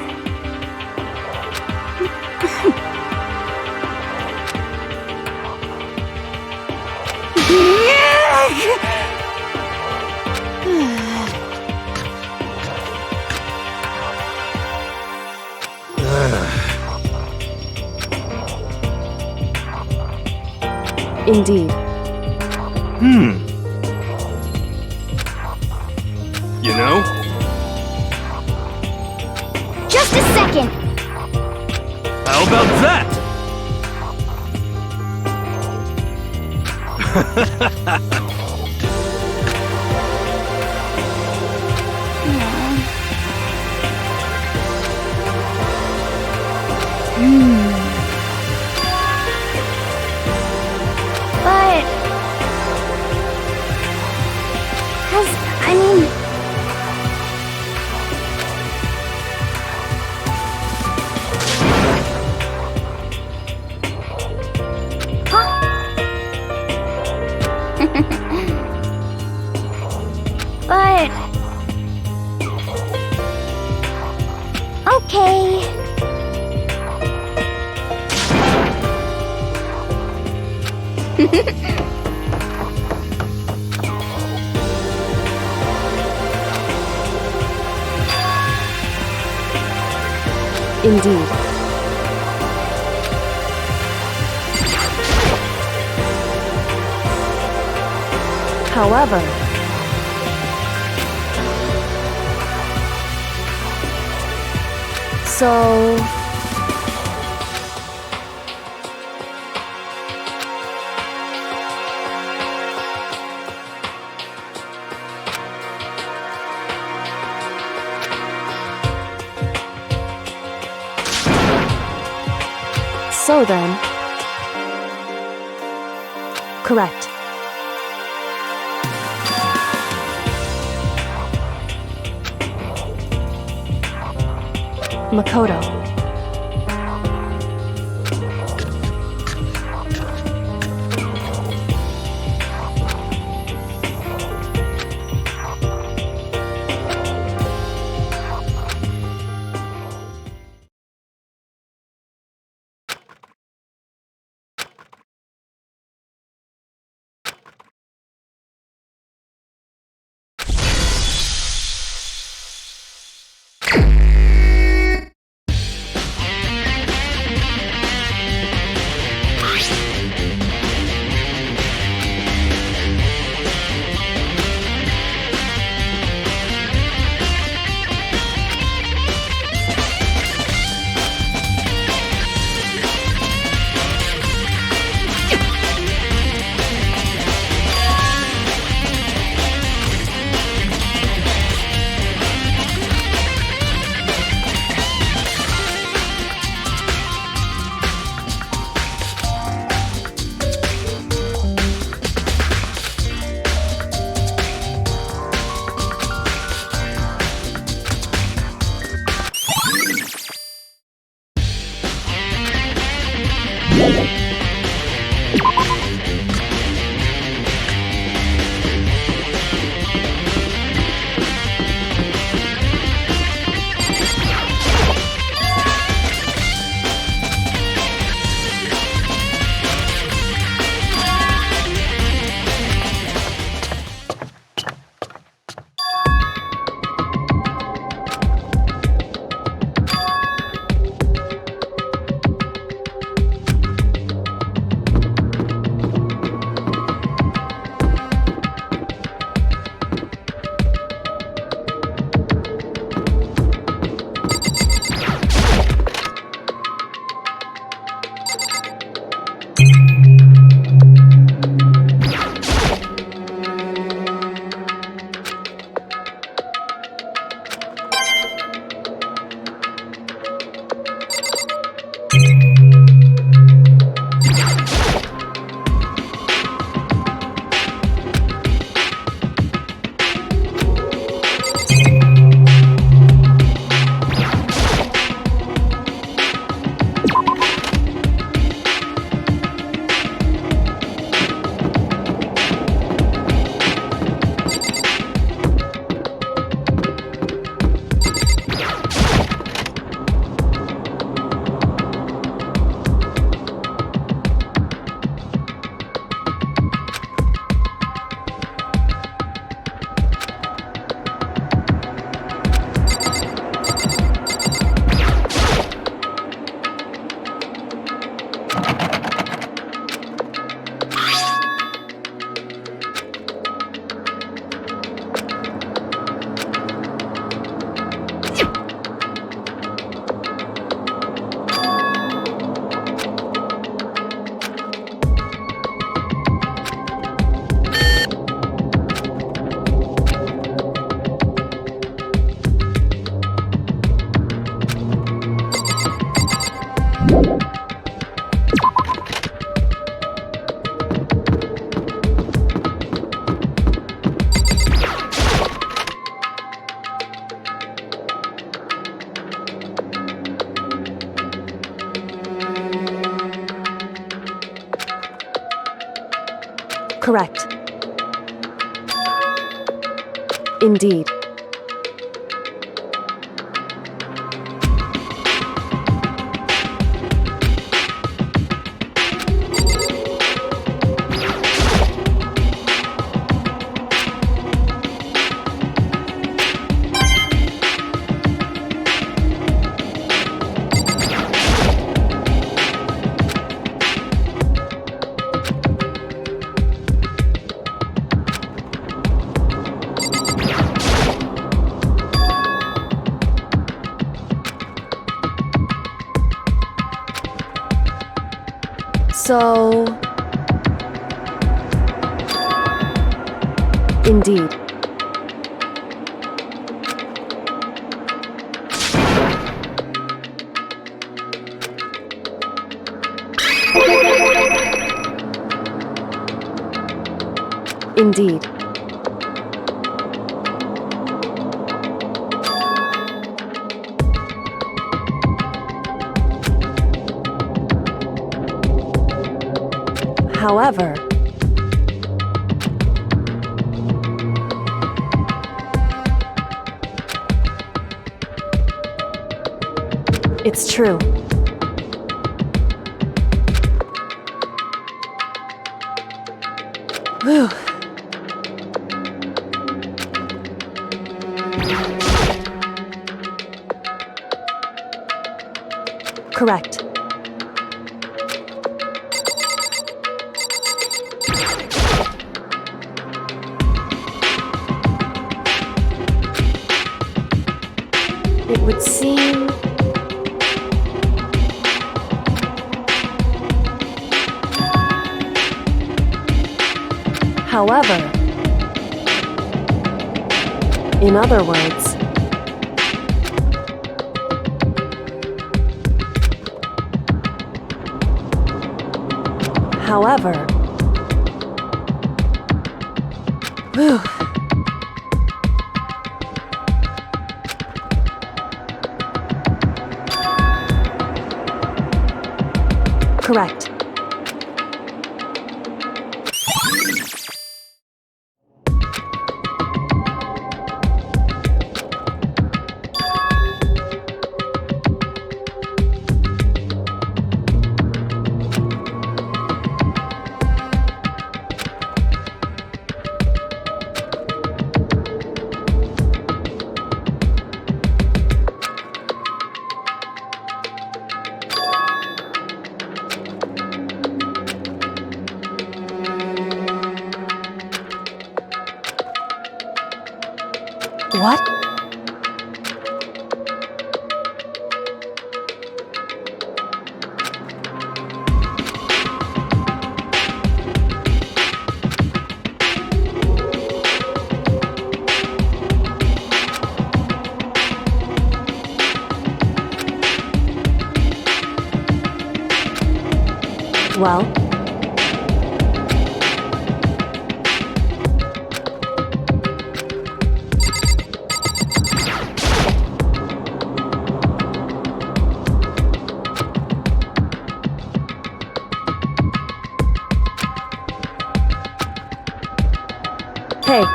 Indeed. You know? Just a second! How about that? But... I mean... But... okay. Indeed. However, so... So then... Correct. Makoto. Correct. Indeed. So... Indeed. Indeed. However, it's true. Whew. Correct. It would seem... However, in other words, however, whew. Correct. What? Well... Hey.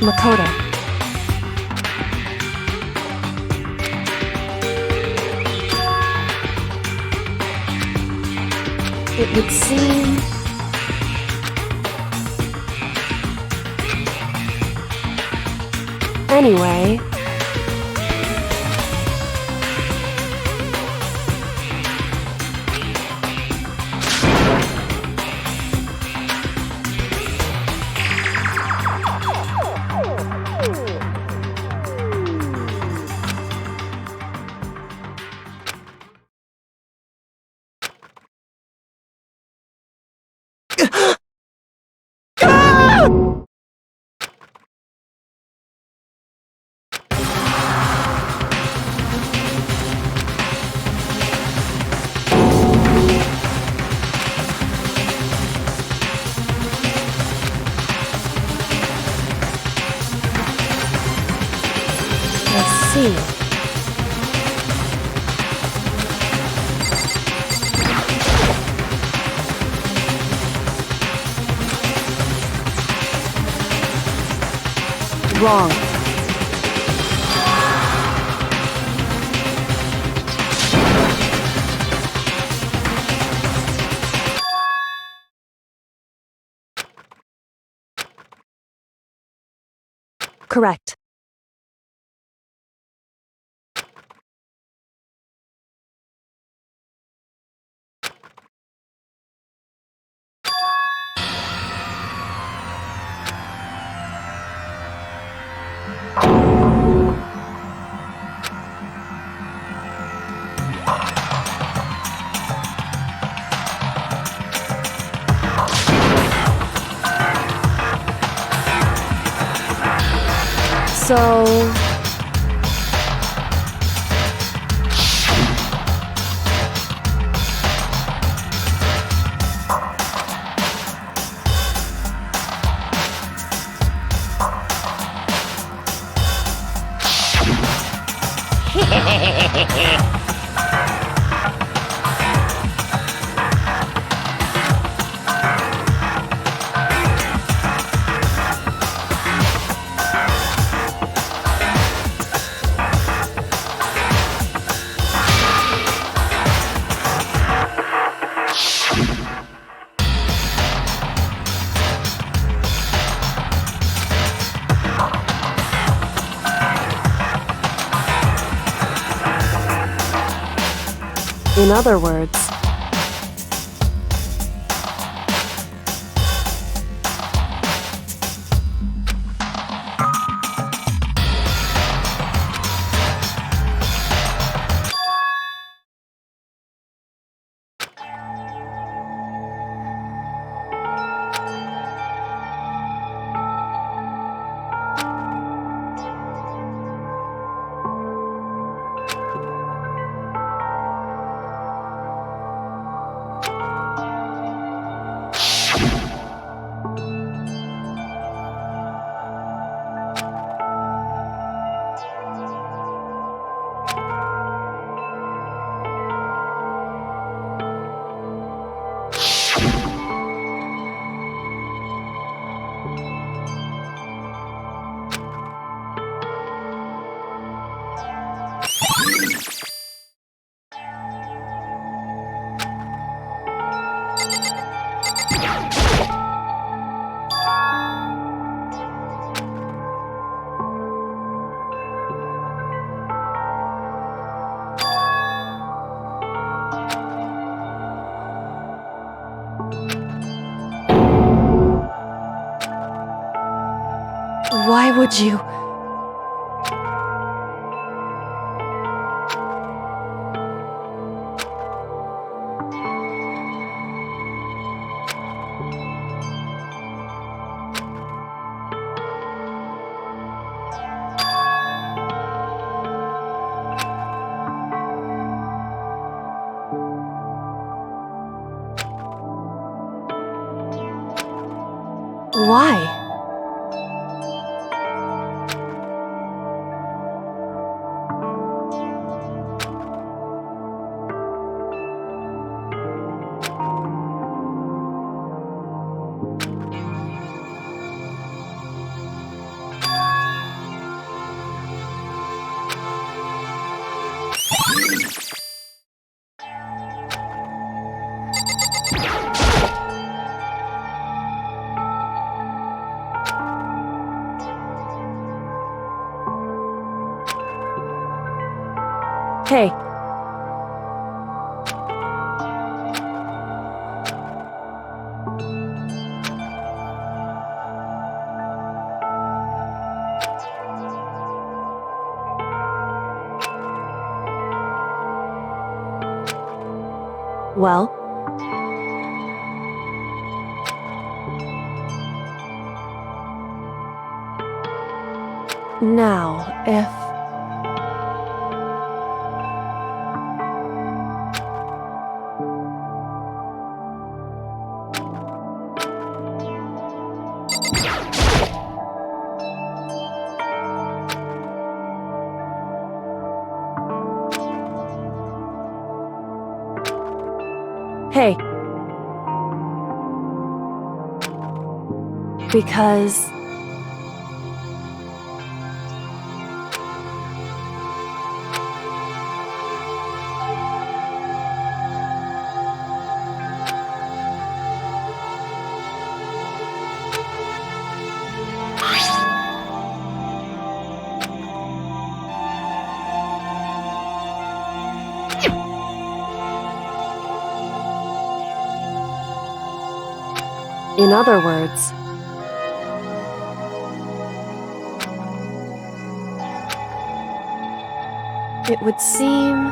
Makoto. It would seem... Anyway... Let's see. Wrong. Correct. So... In other words... Why would you? Why? Hey. Well? Now, if... Hey. Because... In other words, it would seem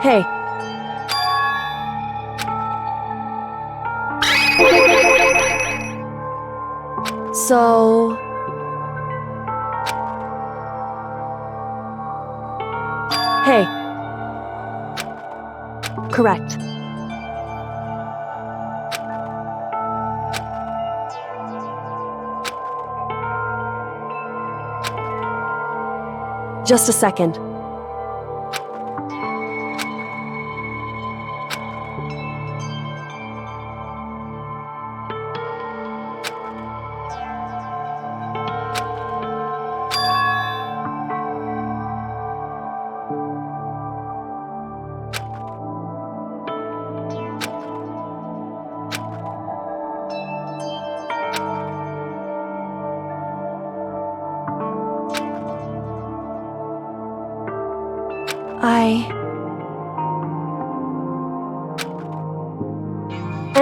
Hey. So... Hey. Correct. Just a second.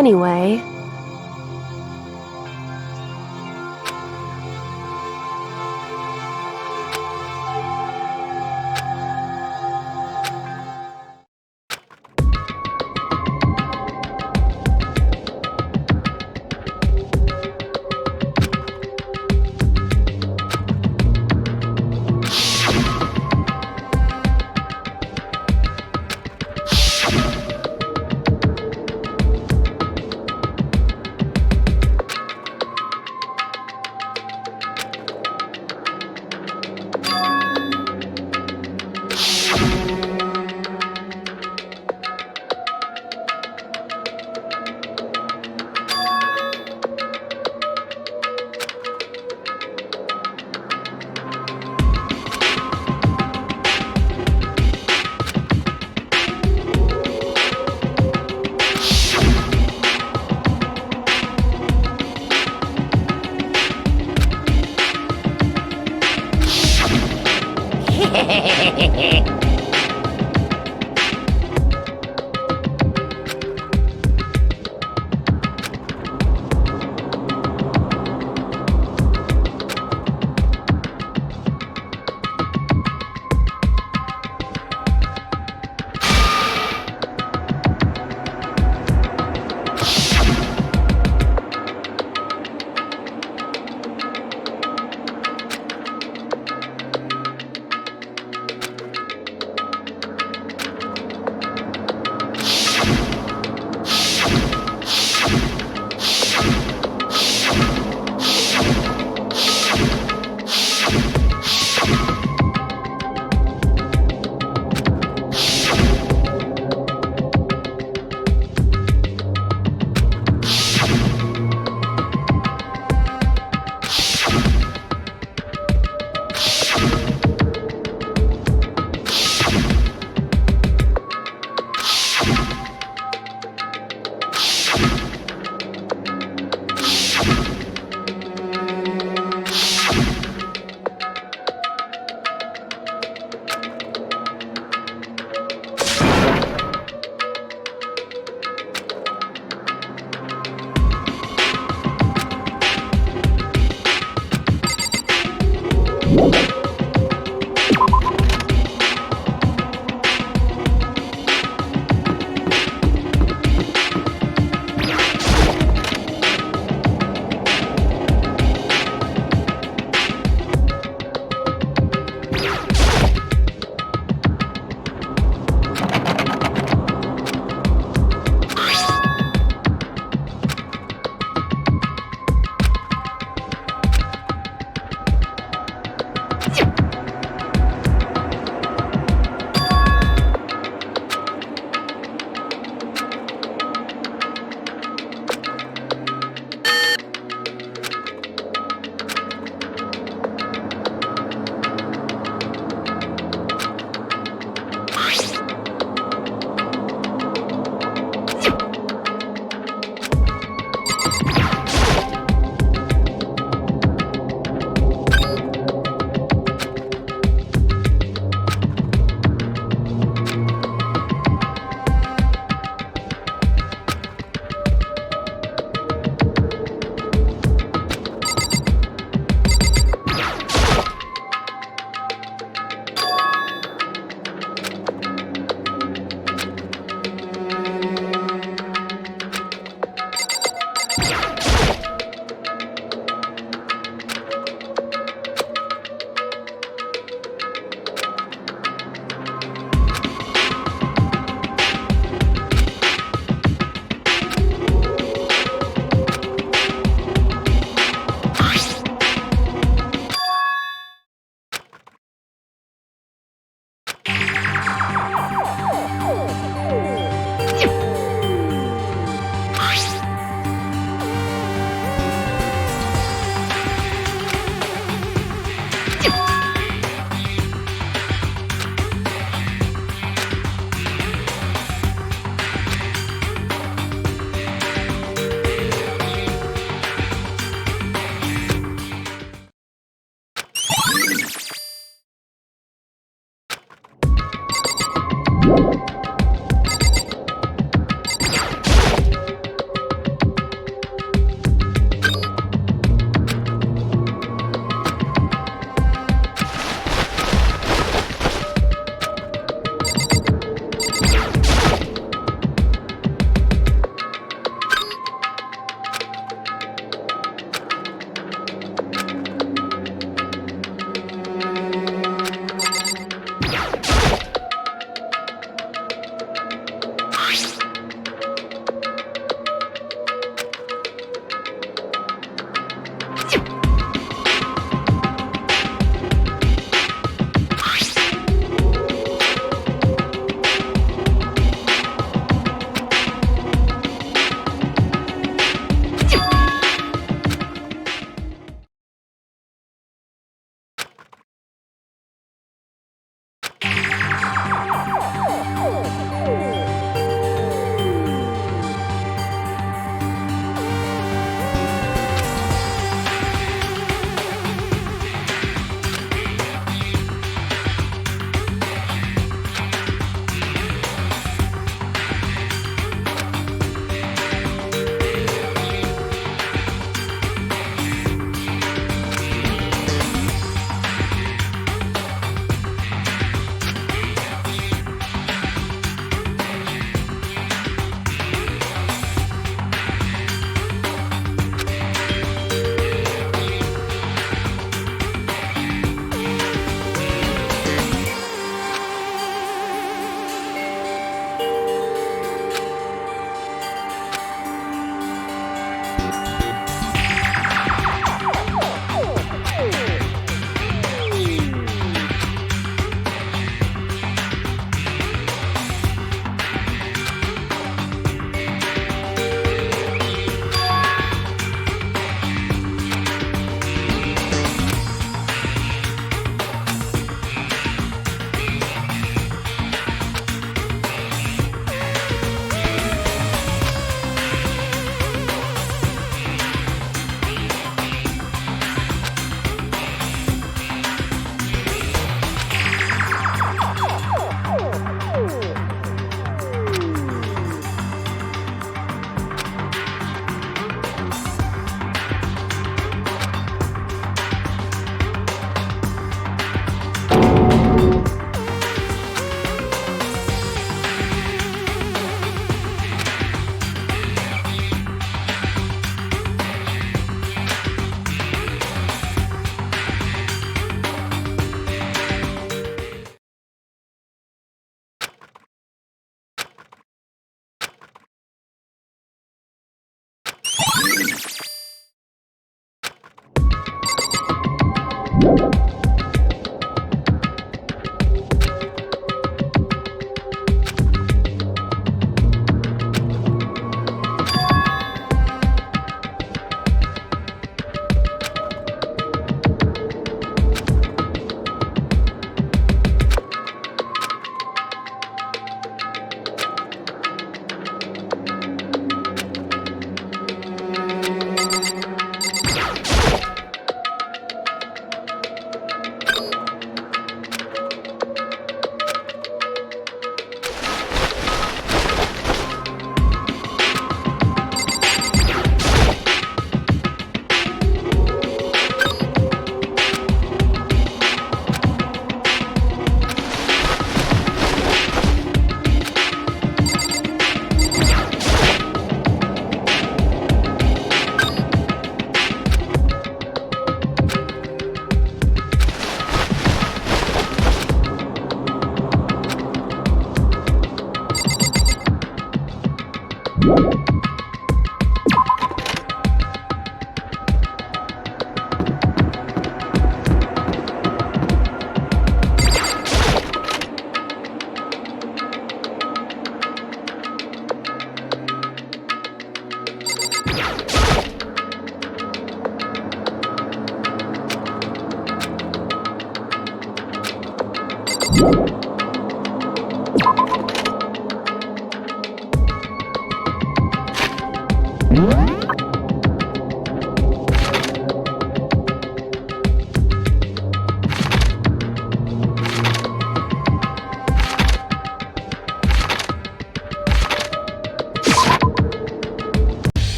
Anyway...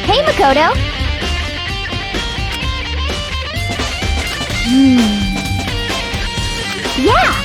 Hey, Makoto! Yeah!